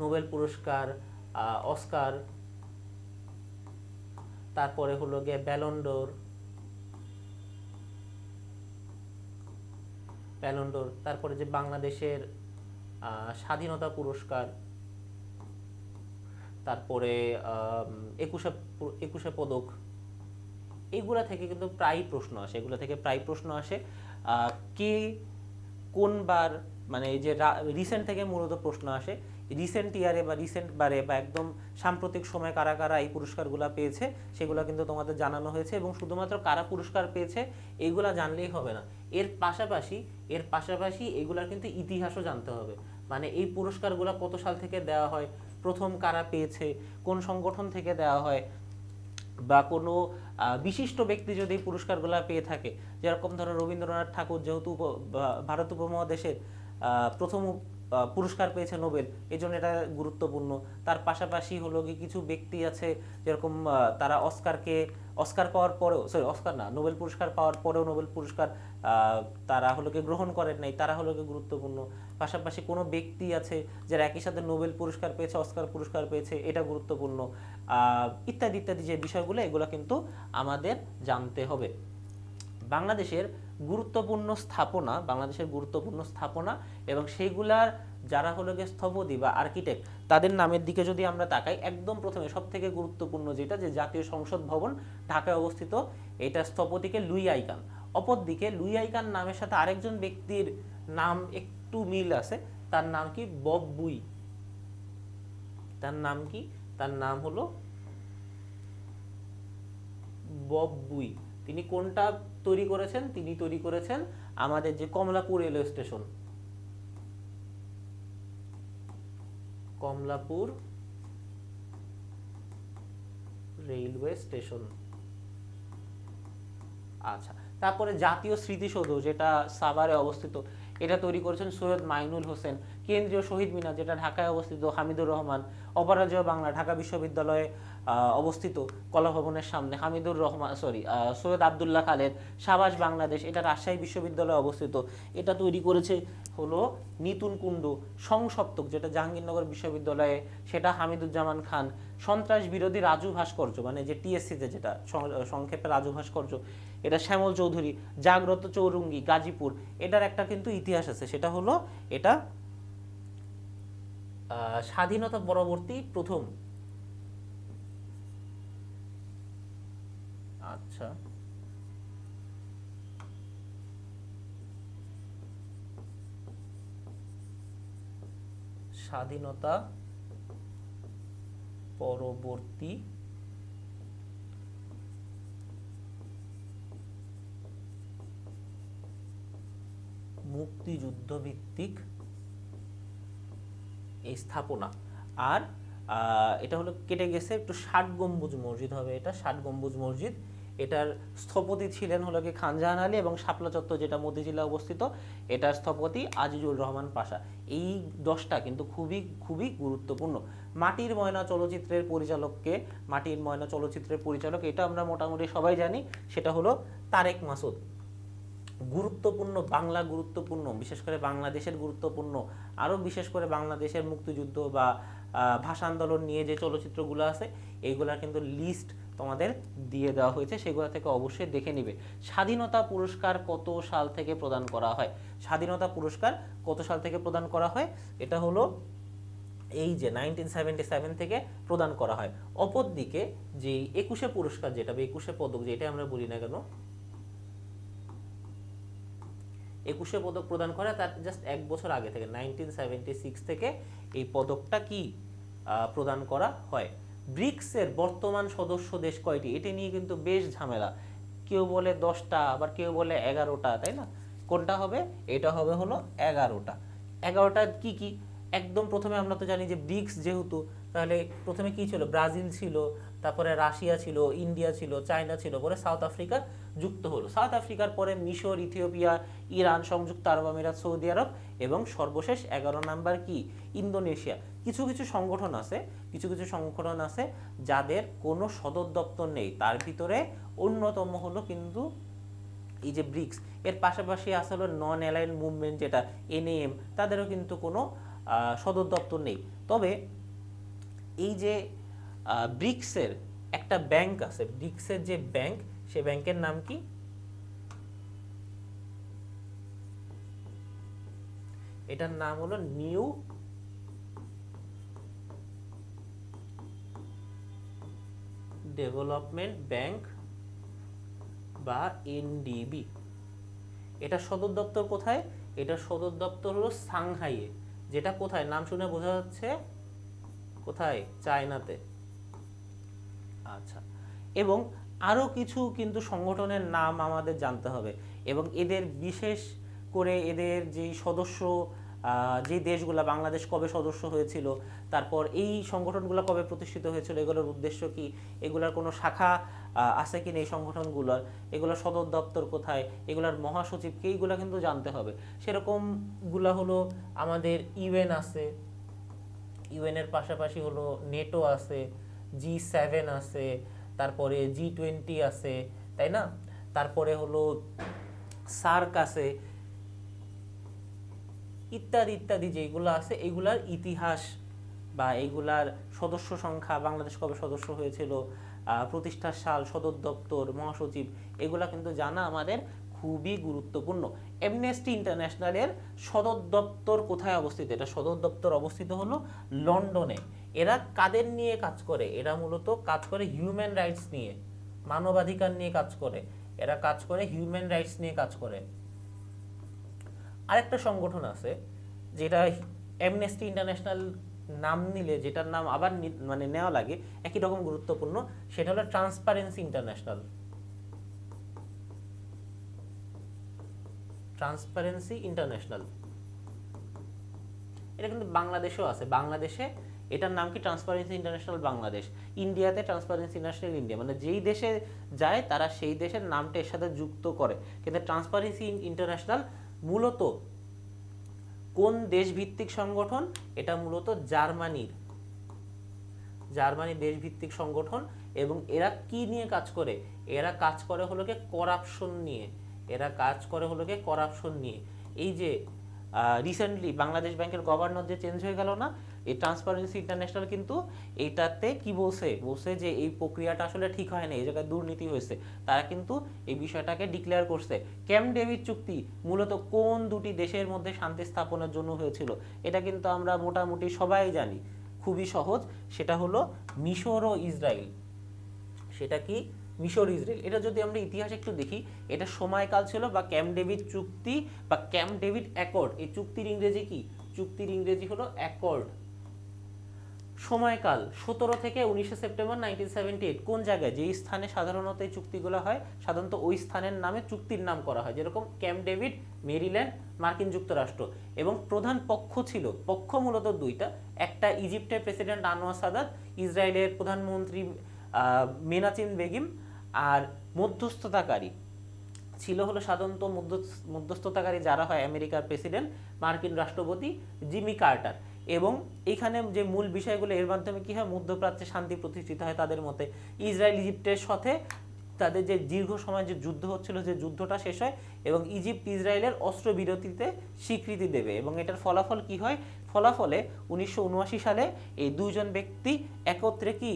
নোবেল পুরস্কার, অস্কার, তারপরে হলো গিয়ে ব্যালন্ডোর, তারপরে যে বাংলাদেশের স্বাধীনতা পুরস্কার, তারপরে 21শে পদক, এগুলা থেকে কিন্তু প্রায় প্রশ্ন আসে, এগুলা থেকে প্রায় প্রশ্ন আসে। কে কোনবার, মানে এই যে রিসেন্ট থেকে মূলত প্রশ্ন আসে, রিসেন্ট ইয়ারে বা রিসেন্ট বারে বা একদম সাম্প্রতিক সময় কারা কারা এই পুরস্কারগুলো পেয়েছে সেগুলো কিন্তু তোমাদের জানানো হয়েছে। এবং শুধুমাত্র কারা পুরস্কার পেয়েছে এইগুলা জানলেই হবে না, এর পাশাপাশি এগুলার কিন্তু ইতিহাসও জানতে হবে। মানে এই পুরস্কারগুলো কত সাল থেকে দেওয়া হয়, প্রথম কারা পেয়েছে, কোন সংগঠন থেকে দেওয়া হয়, বা কোনো বিশিষ্ট ব্যক্তি যদি পুরস্কারগুলো পেয়ে থাকে, যেরকম ধরো রবীন্দ্রনাথ ঠাকুর যেহেতু ভারত উপমহাদেশের প্রথম পুরস্কার পেয়েছে নোবেল, এই জন্য এটা গুরুত্বপূর্ণ। তার পাশাপাশি হলো কি কিছু ব্যক্তি আছে যেরকম তারা অস্কার পাওয়ার পরেও, সরি অস্কার না, নোবেল পুরস্কার পাওয়ার পরেও নোবেল পুরস্কার তারা হলো কি গ্রহণ করেন নাই, তারা হলো কি গুরুত্বপূর্ণ। পাশাপাশি কোনো ব্যক্তি আছে যারা একই সাথে নোবেল পুরস্কার পেয়েছে, অস্কার পুরস্কার পেয়েছে, এটা গুরুত্বপূর্ণ। ইত্যাদি ইত্যাদি যে বিষয়গুলো, এগুলো কিন্তু আমাদের জানতে হবে। বাংলাদেশের গুরুত্বপূর্ণ স্থাপনা এবং সেইগুলার যারা হলো গিয়ে স্থপতি বা আর্কিটেক্ট, তাদের নামের দিকে যদি আমরা তাকাই, একদম প্রথমে সব থেকে গুরুত্বপূর্ণ যেটা, যে জাতীয় সংসদ ভবন ঢাকায় অবস্থিত, এটা স্থপতিকে লুই আইকান। অপরদিকে লুই আইকান নামের সাথে আরেকজন ব্যক্তির নাম একটু মিল আছে, তার নাম কি? বব বুই। তার নাম কি? তার নাম হলো বব বুই। তিনি কোনটা তৈরি করেছেন? তিনি তৈরি করেছেন আমাদের যে Kamalapur railway station, Kamalapur railway station. আচ্ছা, তারপরে জাতীয় স্মৃতিসৌধ যেটা সাভারে অবস্থিত, এটা তৈরি করেছেন সৈয়দ মাইনুল হোসেন। কেন্দ্রীয় শহীদ মিনার যেটা ঢাকায় অবস্থিত, হামিদুর রহমান। অপরাজেয় বাংলা ঢাকা বিশ্ববিদ্যালয়ে অবস্থিত কলাভবনের সামনে, সৈয়দ আবদুল্লাহ খালেদ। সাবাস বাংলাদেশ, এটা রাজশাহী বিশ্ববিদ্যালয়ে অবস্থিত, এটা তৈরি করেছে হলো নিতুন কুণ্ডু। সংসপ্তক যেটা জাহাঙ্গীরনগর বিশ্ববিদ্যালয়ে, সেটা হামিদুজ্জামান খান। সন্ত্রাস বিরোধী রাজু ভাস্কর্য, মানে যে টিএসসিতে যেটা সংক্ষেপে রাজু ভাস্কর্য, এটা শ্যামল চৌধুরী। জাগ্রত চৌরঙ্গি গাজীপুর, এটার একটা কিন্তু ইতিহাস আছে, সেটা হলো এটা স্বাধীনতা পরবর্তী প্রথম। আচ্ছা, স্বাধীনতা পরবর্তী মুক্তিযুদ্ধ ভিত্তিক এই স্থাপনা। আর এটা হলো কেটে গেছে, একটু 60 গম্বুজ মসজিদ হবে, এটা 60 গম্বুজ মসজিদ। এটার স্থপতি ছিলেন হলো কি খানজাহান আলী, এবং শাপলা চত্বর যেটা মতিঝিলে অবস্থিত, এটার স্থপতি আজিজুল রহমান পাশা। এই 10টা কিন্তু খুবই খুবই গুরুত্বপূর্ণ। মাটির ময়না চলচ্চিত্রের পরিচালককে, মাটির ময়না চলচ্চিত্রের পরিচালক, এটা আমরা মোটামুটি সবাই জানি, সেটা হলো তারেক মাসুদ। গুরুত্বপূর্ণ, বিশেষ করে বাংলাদেশের গুরুত্বপূর্ণ, আরও বিশেষ করে বাংলাদেশের মুক্তিযুদ্ধ বা ভাষা আন্দোলন নিয়ে যে চলচ্চিত্রগুলো আছে, এইগুলার কিন্তু লিস্ট তোমাদের দিয়ে দেওয়া হয়েছে, সেগুলো থেকে অবশ্যই দেখে নিবে। স্বাধীনতা পুরস্কার কত সাল থেকে প্রদান করা হয়? স্বাধীনতা পুরস্কার কত সাল থেকে প্রদান করা হয়? এটা হলো এই যে 1977 থেকে প্রদান করা হয়। অপরদিকে যে 21শে পুরস্কার, যেটা 21শে পদক, যেটা আমরা বলি না কেন, 21শে পদক প্রদান করা, তার জাস্ট 1 বছর আগে থেকে 1976 থেকে এই পদকটা কি প্রদান করা হয়। ব্রিক্সের বর্তমান সদস্য দেশ কয়টি? এটা নিয়ে কিন্তু বেশ ঝামেলা, কেউ বলে 10টা, আবার কেউ বলে 11টা, তাই না? কোনটা হবে? এটা হবে হলো 11টা। 11টা কি কি? একদম প্রথমে আমরা তো জানি যে ব্রিক্স যেহেতু, তাহলে প্রথমে কি ছিল? ব্রাজিল ছিল, তারপরে রাশিয়া ছিল, ইন্ডিয়া ছিল, চায়না ছিল, পরে সাউথ আফ্রিকা যুক্ত হলো। সাউথ আফ্রিকার পরে মিশর, ইথিওপিয়া, ইরান, সংযুক্ত আরব আমিরাত, সৌদি আরব, এবং সর্বশেষ 11 নাম্বার কি? ইন্দোনেশিয়া। কিছু কিছু সংগঠন আছে যাদের কোনো সদর দপ্তর নেই, তার ভিতরে অন্যতম হলো কিন্তু এই যে ব্রিক্স। এর পাশাপাশি আসলে নন অ্যালাইন মুভমেন্ট যেটা এনএএম, তাদেরও কিন্তু কোনো সদর দপ্তর নেই। তবে এই যে ব্রিক্সের একটা ব্যাংক আছে, ব্রিক্সের যে ব্যাংক, সে ব্যাংকের নাম কি? এটার নাম হলো নিউ ডেভেলপমেন্ট ব্যাংক বা এনডিবি। এটা সদর দপ্তর কোথায়? এটা সদর দপ্তর হলো সাংহাইয়ে, যেটা কোথায়? নাম শুনে বোঝা যাচ্ছে কোথায়? চায়নাতে। আচ্ছা, এবং আরও কিছু কিন্তু সংগঠনের নাম আমাদের জানতে হবে, এবং এদের বিশেষ করে এদের যেই সদস্য যে দেশগুলো, বাংলাদেশ কবে সদস্য হয়েছিল, তারপর এই সংগঠনগুলো কবে প্রতিষ্ঠিত হয়েছিল, এগুলোর উদ্দেশ্য কি, এগুলার কোনো শাখা আছে কিনা এই সংগঠনগুলোর, এগুলোর সদর দপ্তর কোথায়, এগুলার মহাসচিব কে, এইগুলো কিন্তু জানতে হবে। সেরকমগুলা হলো আমাদের ইউএন আছে, ইউএনের পাশাপাশি হলো নেটো আছে, G7 আছে, তারপরে G20 আছে, তাই না? তারপরে হলো সার্ক আছে, ইত্যাদি ইত্যাদি যেগুলো আছে, এগুলার ইতিহাস বা এগুলার সদস্য সংখ্যা, বাংলাদেশ কবে সদস্য হয়েছিল, প্রতিষ্ঠার সাল, সদর দপ্তর, মহাসচিব, এগুলা কিন্তু জানা আমাদের খুবই গুরুত্বপূর্ণ। অ্যামনেস্টি ইন্টারন্যাশনালের সদর দপ্তর কোথায় অবস্থিত? এটা সদর দপ্তর অবস্থিত হলো লন্ডনে। এরা কাদের নিয়ে কাজ করে? এরা মূলত কাজ করে হিউম্যান রাইটস নিয়ে, মানবাধিকার নিয়ে কাজ করে। এরা কাজ করে হিউম্যান রাইটস নিয়ে কাজ করে। আরেকটা সংগঠন আছে যেটা অ্যামনেস্টি ইন্টারন্যাশনাল নাম নিলে যেটার নাম আবার মানে নেওয়া লাগে, একই রকম গুরুত্বপূর্ণ, সেটা হলো ট্রান্সপারেন্সি ইন্টারন্যাশনাল। ট্রান্সপারেন্সি ইন্টারন্যাশনাল এটা কিন্তু বাংলাদেশেও আছে। বাংলাদেশে এটার নাম কি? Transparency international Bangladesh. ইন্ডিয়াতে ট্রান্সপারেন্সি ইন্টারন্যাশনাল ইন্ডিয়া, মানে যেই দেশে যায় তারা সেই দেশের নামটা এর সাথে যুক্ত করে। কিন্তু ট্রান্সপারেন্সি ইন্টারন্যাশনাল মূলত কোন দেশভিত্তিক সংগঠন? এটা মূলত জার্মানির দেশভিত্তিক সংগঠন। এবং এরা কি নিয়ে কাজ করে? এরা কাজ করে হলো কি করাপশন নিয়ে। এই যে রিসেন্টলি বাংলাদেশ ব্যাংকের গভর্নর যে চেঞ্জ হয়ে গেল না, এই ট্রান্সপারেন্সি ইন্টারন্যাশনাল কিন্তু এইটাতে কি বলছে যে এই প্রক্রিয়াটা আসলে ঠিক হয় না, এই জায়গায় দুর্নীতি হয়েছে। তারা কিন্তু এই বিষয়টাকে ডিক্লেয়ার করছে। ক্যাম্প ডেভিড চুক্তি মূলত কোন দুটি দেশের মধ্যে শান্তি স্থাপনের জন্য হয়েছিল? এটা কিন্তু আমরা মোটামুটি সবাই জানি, খুবই সহজ। সেটা হলো মিশর ও ইসরায়েল। সেটা কি? মিশর ইসরায়েল। এটা যদি আমরা ইতিহাস একটু দেখি, এটা সময়কাল ছিল বা ক্যাম্প ডেভিড চুক্তি বা ক্যাম্প ডেভিড অ্যাকর্ড। এই চুক্তির ইংরেজি কি? চুক্তির ইংরেজি হলো অ্যাকর্ড। সময়কাল 17 থেকে 19 সেপ্টেম্বর 1978। কোন জায়গায়? যেই স্থানে সাধারণত এই চুক্তিগুলো হয়, সাধারণত ওই স্থানের নামে চুক্তির নাম করা হয়। যেরকম ক্যাম্প ডেভিড, মেরিল্যান্ড, মার্কিন যুক্তরাষ্ট্র। এবং প্রধান পক্ষ মূলত দুইটা। একটা ইজিপ্টের প্রেসিডেন্ট আনোয়ার সাদাত, ইসরায়েলের প্রধানমন্ত্রী মেনাচিম বেগম। আর মধ্যস্থতাকারী ছিল হলো সাধারণত মধ্যস্থতাকারী যারা হয় আমেরিকার প্রেসিডেন্ট, মার্কিন রাষ্ট্রপতি জিমি কার্টার। এবং এইখানে যে মূল বিষয়গুলো, এর মাধ্যমে কি হয়? মধ্যপ্রাচ্যে শান্তি প্রতিষ্ঠিত হয় তাদের মতে। ইসরায়েল ইজিপ্টের সাথে তাদের যে দীর্ঘ সময় যে যুদ্ধ হচ্ছিল, যে যুদ্ধটা শেষ হয় এবং ইজিপ্ট ইসরায়েলের অস্ত্রবিরতিতে স্বীকৃতি দেবে। এবং এটার ফলাফল কি হয়? ফলাফলে 1979 সালে এই দুইজন ব্যক্তি একত্রে কি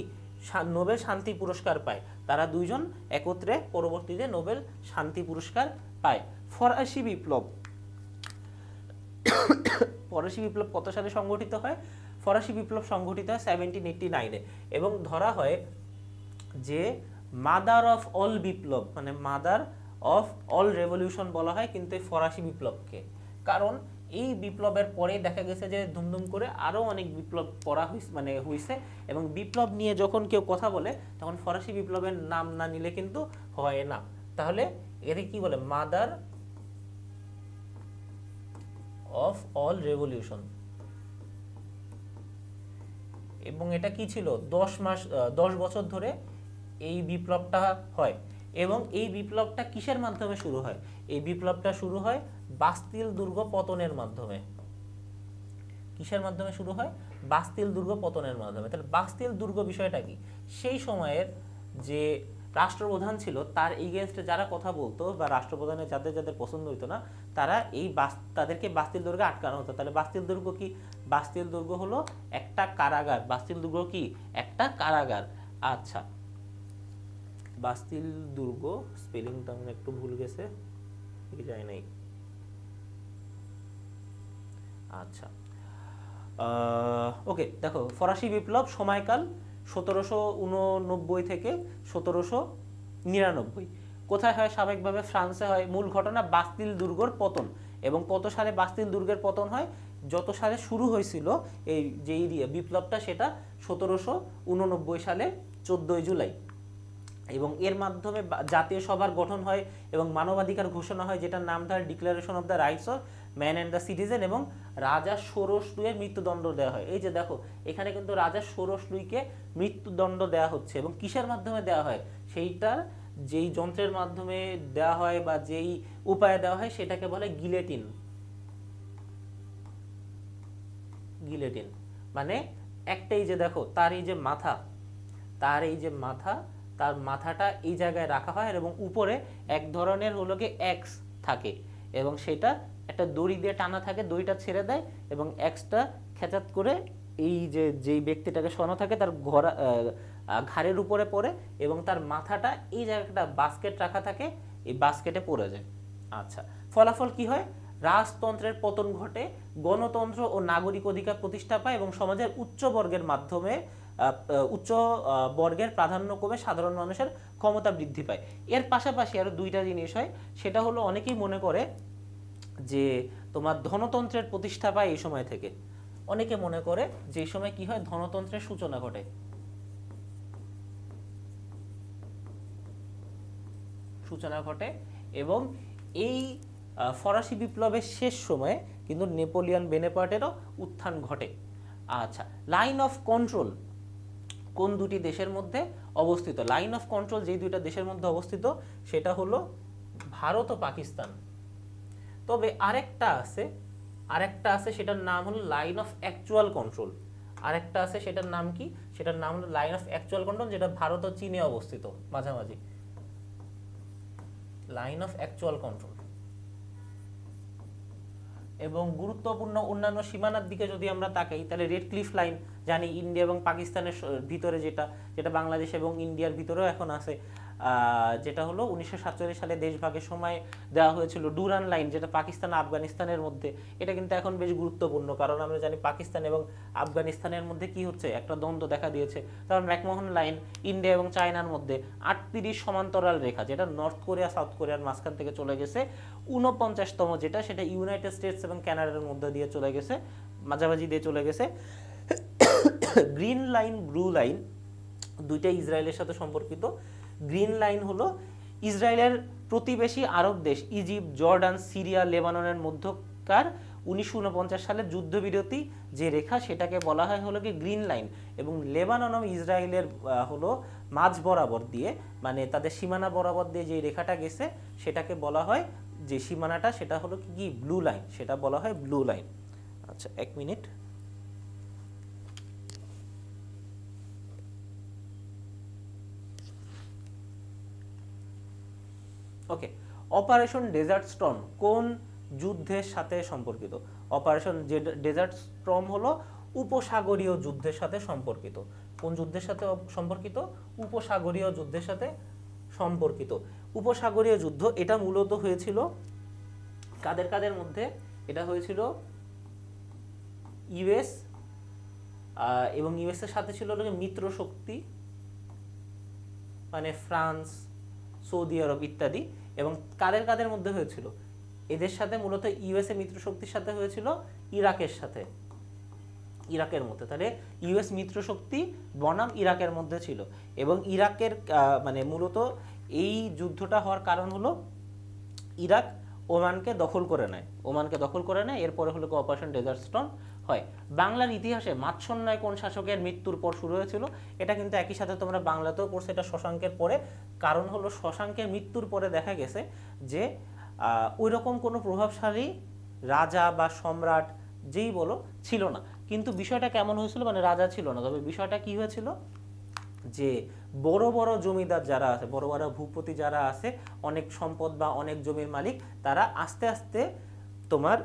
নোবেল শান্তি পুরস্কার পায়। তারা দুইজন একত্রে পরবর্তীতে নোবেল শান্তি পুরস্কার পায়। ফরাসি বিপ্লব কত সালে সংগঠিত হয়? ফরাসি বিপ্লব সংগঠিত হয় 1789-এ। এবং ধরা হয় যে মাদার অফ অল বিপ্লব, মানে মাদার অফ অল রেভলিউশন বলা হয় কিন্তু এই ফরাসি বিপ্লবকে। কারণ এই বিপ্লবের পরে দেখা গেছে যে ধুমধুম করে আরও অনেক বিপ্লব হয়েছে। এবং বিপ্লব নিয়ে যখন কেউ কথা বলে তখন ফরাসি বিপ্লবের নাম না নিলে কিন্তু হয় না। তাহলে এতে কি বলে? Mother of all revolution. এবং এটা কি ছিল? 10 বছর ধরে এই বিপ্লবটা হয়। এবং এই বিপ্লবটা কিসের মাধ্যমে শুরু হয়? এই বিপ্লবটা শুরু হয় বাস্তিল দুর্গ পতনের মাধ্যমে। কিসের মাধ্যমে শুরু হয়? বাস্তিল দুর্গ পতনের মাধ্যমে। তাহলে বাস্তিল দুর্গ বিষয়টা কি? সেই সময়ের যে রাষ্ট্রপ্রধান ছিল তার এগেইনস্টে যারা কথা বলতো বা রাষ্ট্রপ্রধানের যাদের পছন্দ হইতো না, তারা তাদেরকে বাস্তিল দুর্গে আটকানো হতো। তাহলে বাস্তিল দুর্গ কি? বাস্তিল দুর্গ হলো একটা কারাগার। বাস্তিল দুর্গ কি? একটা কারাগার। আচ্ছা, বাস্তিল দুর্গ স্পেলিংটা একটু ভুল গেছে, কি যায় নাই। আচ্ছা, ওকে, দেখো ফরাসি বিপ্লব সময়কাল 1789 থেকে 1799। কোথায় হয়? স্বাভাবিকভাবে ফ্রান্সে হয়। মূল ঘটনা বাস্তিল দুর্গের পতন। এবং কত সালে বাস্তিল দুর্গের পতন হয়? যত সালে শুরু হয়েছিল এই যে বিপ্লবটা, সেটা 1789 সালে 14 জুলাই। এবং এর মাধ্যমে জাতীয় সভার গঠন হয় এবং মানবাধিকার ঘোষণা হয়, যেটার নাম ধরে declaration of the rights of man and the citizen, এবং রাজা ষোড়শ লুইয়ের মৃত্যুদণ্ড দেওয়া হয়। এই যে দেখো এখানে কিন্তু রাজা ষোড়শ লুইকে মৃত্যুদণ্ড দেওয়া হচ্ছে, এবং কিসের মাধ্যমে দেওয়া হয়, সেইটার যেই যন্ত্রের মাধ্যমে দেওয়া হয় বা যেই উপায়ে দেওয়া হয় সেটাকে বলে গিলেটিন। গিলেটিন মানে একটাই যে দেখো তার এই যে মাথা, তার এই যে মাথা, তার মাথাটা এই জায়গায় রাখা হয় এবং উপরে এক ধরনের হলো কি এক্স থাকে, এবং সেটা একটা দড়ি দিয়ে টানা থাকে, দড়িটা ছেড়ে দেয় এবং এক্সটা খেচাত করে এই যে যেই ব্যক্তিটাকে শোয়ানো থাকে তার ঘাড়ের উপরে পড়ে, এবং তার মাথাটা এই জায়গাটা বাস্কেট রাখা থাকে, এই বাস্কেটে পড়ে যায়। আচ্ছা, ফলাফল কি হয়? রাজতন্ত্রের পতন ঘটে, গণতন্ত্র ও নাগরিক অধিকার প্রতিষ্ঠা পায় এবং সমাজের উচ্চ বর্গের মাধ্যমে উচ্চ বর্গের প্রাধান্য কমে সাধারণ মানুষের ক্ষমতা বৃদ্ধি পায়। এর পাশাপাশি আরো দুইটা জিনিস হয়, সেটা হলো অনেকেই মনে করে যে তোমার ধনতন্ত্রের প্রতিষ্ঠা পায় এই সময় থেকে। অনেকে মনে করে যে এই সময় কি হয়, ধনতন্ত্রের সূচনা ঘটে। এবং এই ফরাসি বিপ্লবের শেষ সময়ে কিন্তু নেপোলিয়ন বেনেপার্টেরও উত্থান ঘটে। আচ্ছা, লাইন অফ কন্ট্রোল কোন দুটি দেশের মধ্যে অবস্থিত? লাইন অফ কন্ট্রোল যেই দুইটা দেশের মধ্যে অবস্থিত সেটা হলো ভারত ও পাকিস্তান। তবে আরেকটা আছে সেটার নাম হলো লাইন অফ অ্যাকচুয়াল কন্ট্রোল। আরেকটা আছে সেটার নাম কি? সেটার নাম হলো লাইন অফ অ্যাকচুয়াল কন্ট্রোল, যেটা ভারত ও চীনে অবস্থিত মাঝামাঝি। Line of actual control. এবং গুরুত্বপূর্ণ অন্যান্য সীমানার দিকে যদি আমরা তাকাই, তাহলে রেড ক্লিফ লাইন জানি ইন্ডিয়া এবং পাকিস্তানের ভিতরে, যেটা বাংলাদেশ এবং ইন্ডিয়ার ভিতরেও এখন আছে, যেটা হলো 1947 সালে দেশভাগের সময় দেওয়া হয়েছিল। ডুরান লাইন, যেটা পাকিস্তান আফগানিস্তানের মধ্যে, এটা কিন্তু এখন বেশ গুরুত্বপূর্ণ, কারণ আমরা জানি পাকিস্তান এবং আফগানিস্তানের মধ্যে কি হচ্ছে, একটা দ্বন্দ্ব দেখা দিয়েছে। তারপর ম্যাকমোহন লাইন ইন্ডিয়া এবং চায়নার মধ্যে 38 সমান্তরাল রেখা, যেটা নর্থ কোরিয়া সাউথ কোরিয়ার মাঝখান থেকে চলে গেছে। 49তম যেটা, সেটা ইউনাইটেড স্টেটস এবং কানাডার মধ্যে দিয়ে চলে গেছে, মাঝামাঝি দিয়ে চলে গেছে। গ্রিন লাইন, ব্লু লাইন, দুইটা ইসরায়েলের সাথে সম্পর্কিত। গ্রিন লাইন হলো ইসরায়েলের প্রতিবেশী আরব দেশ ইজিপ্ট, জর্ডান, সিরিয়া, লেবাননের মধ্যকার 1949 সালের যুদ্ধবিরতি যে রেখা, সেটাকে বলা হয় হলো কি গ্রিন লাইন। এবং লেবানন ও ইসরায়েলের হলো মাঝ বরাবর দিয়ে, মানে তাদের সীমানা বরাবর দিয়ে যে রেখাটা গেছে, সেটাকে বলা হয়, যে সীমানাটা, সেটা হলো কি ব্লু লাইন, সেটা বলা হয় ব্লু লাইন। আচ্ছা, এক মিনিট। ওকে, অপারেশন ডেজার্ট স্টর্ম কোন যুদ্ধের সাথে সম্পর্কিত? অপারেশন ডেজার্ট স্টর্ম হলো উপসাগরীয় যুদ্ধের সাথে সম্পর্কিত। কোন যুদ্ধের সাথে সম্পর্কিত? উপসাগরীয় যুদ্ধের সাথে সম্পর্কিত। উপসাগরীয় যুদ্ধ এটা মূলত হয়েছিল কাদের কাদের মধ্যে? এটা হয়েছিল ইউএস এবং ইউএস এর সাথে ছিল মিত্র শক্তি, মানে ফ্রান্স, সৌদি আরব ইত্যাদি। এবং কাদের কাদের মধ্যে হয়েছিল? এদের সাথে মূলত ইউএসএ মিত্র শক্তির সাথে হয়েছিল ইরাকের সাথে, ইরাকের মধ্যে। তাহলে ইউএস মিত্র শক্তি বনাম ইরাকের মধ্যে ছিল। এবং ইরাকের মানে মূলত এই যুদ্ধটা হওয়ার কারণ হলো ইরাক ওমানকে দখল করে নেয়। এরপরে হলো অপারেশন ডেজার্ট স্টর্ম হয়। বাংলার ইতিহাসে মাৎসন্যায় কোন শাসকের মৃত্যুর পর শুরু হয়েছিল? এটা কিন্তু একই সাথে তোমরা বাংলাতেও পড়ছো, এটা শশাঙ্কের পরে। কারণ হলো শশাঙ্কের মৃত্যুর পরে দেখা গেছে যে ওই রকম কোনো প্রভাবশালী রাজা বা সম্রাট যেই বলো ছিল না। কিন্তু বিষয়টা কেমন হয়েছিল, মানে রাজা ছিল না, তবে বিষয়টা কি হয়েছিল, যে বড় বড় জমিদার যারা আছে, বড় বড় ভূপতি যারা আছে, অনেক সম্পদ বা অনেক জমির মালিক, তারা আস্তে আস্তে তোমার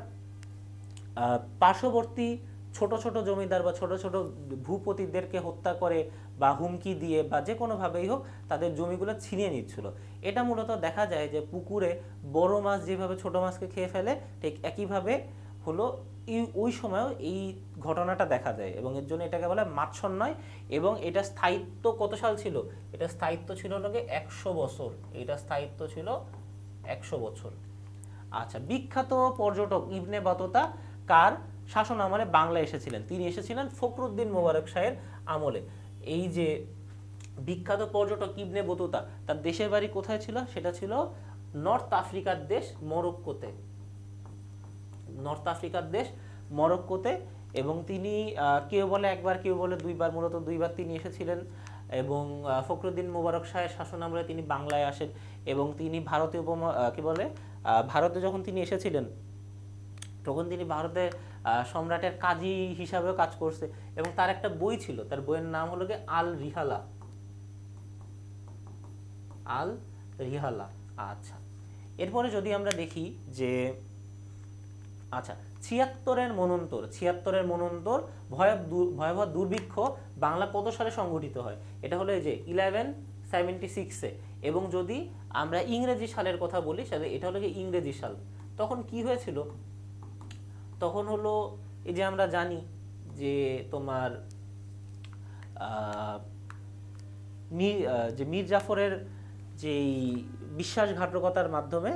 পার্শ্ববর্তী ছোট ছোট জমিদার বা ছোট ছোট ভূপতিদেরকে হত্যা করে বা হুমকি দিয়ে বা যে কোনোভাবেই হোক তাদের জমিগুলো ছিনিয়ে নিচ্ছিল। এটা মূলত দেখা যায় যে পুকুরে বড় মাছ যেভাবে ছোট মাছকে খেয়ে ফেলে, ঠিক একইভাবে হলো ওই সময়ও এই ঘটনাটা দেখা যায়। এবং এর জন্য এটাকে বলে মাৎসন্যায়। এবং এটা স্থায়িত্ব কত সাল ছিল? এটা স্থায়িত্ব ছিল 100 বছর। এটা স্থায়িত্ব ছিল 100 বছর। আচ্ছা, বিখ্যাত পর্যটক ইবনে বাতুতা কার শাসন আমলে বাংলায় এসেছিলেন? তিনি এসেছিলেন ফখরুদ্দীন মোবারক শাহের আমলে। এই যে বিখ্যাত পর্যটক ইবনে বতুতা, তার দেশের বাড়ি কোথায় ছিল? সেটা ছিল নর্থ আফ্রিকার দেশ মরক্কোতে। নর্থ আফ্রিকার দেশ মরক্কোতে। এবং তিনি কেউ বলে একবার, কেউ বলে দুইবার, মূলত দুইবার তিনি এসেছিলেন। এবং ফখরুদ্দিন মোবারক শাহের শাসন আমলে তিনি বাংলায় আসেন এবং তিনি ভারতীয় কি বলে ভারতে যখন তিনি এসেছিলেন তখন তিনি ভারতে সম্রাটের কাজী হিসাবেও কাজ করছে। এবং তার একটা বই ছিল, তার বইয়ের নাম হলো গিয়ে আল রিহালা। আল রিহালা। আচ্ছা, এরপরে যদি আমরা দেখি যে আচ্ছা ৭৬-এর মনন্তর ভয়াবহ দুর্ভিক্ষ বাংলা কত সালে সংঘটিত হয়? এটা হলো এই যে 1176-এ। এবং যদি আমরা ইংরেজি সালের কথা বলি, তাহলে এটা হলো ইংরেজি সাল। তখন কি হয়েছিল? তখন হলো এই যে আমরা জানি যে তোমার যে মীর জাফরের যেই বিশ্বাসঘাতকতার মাধ্যমে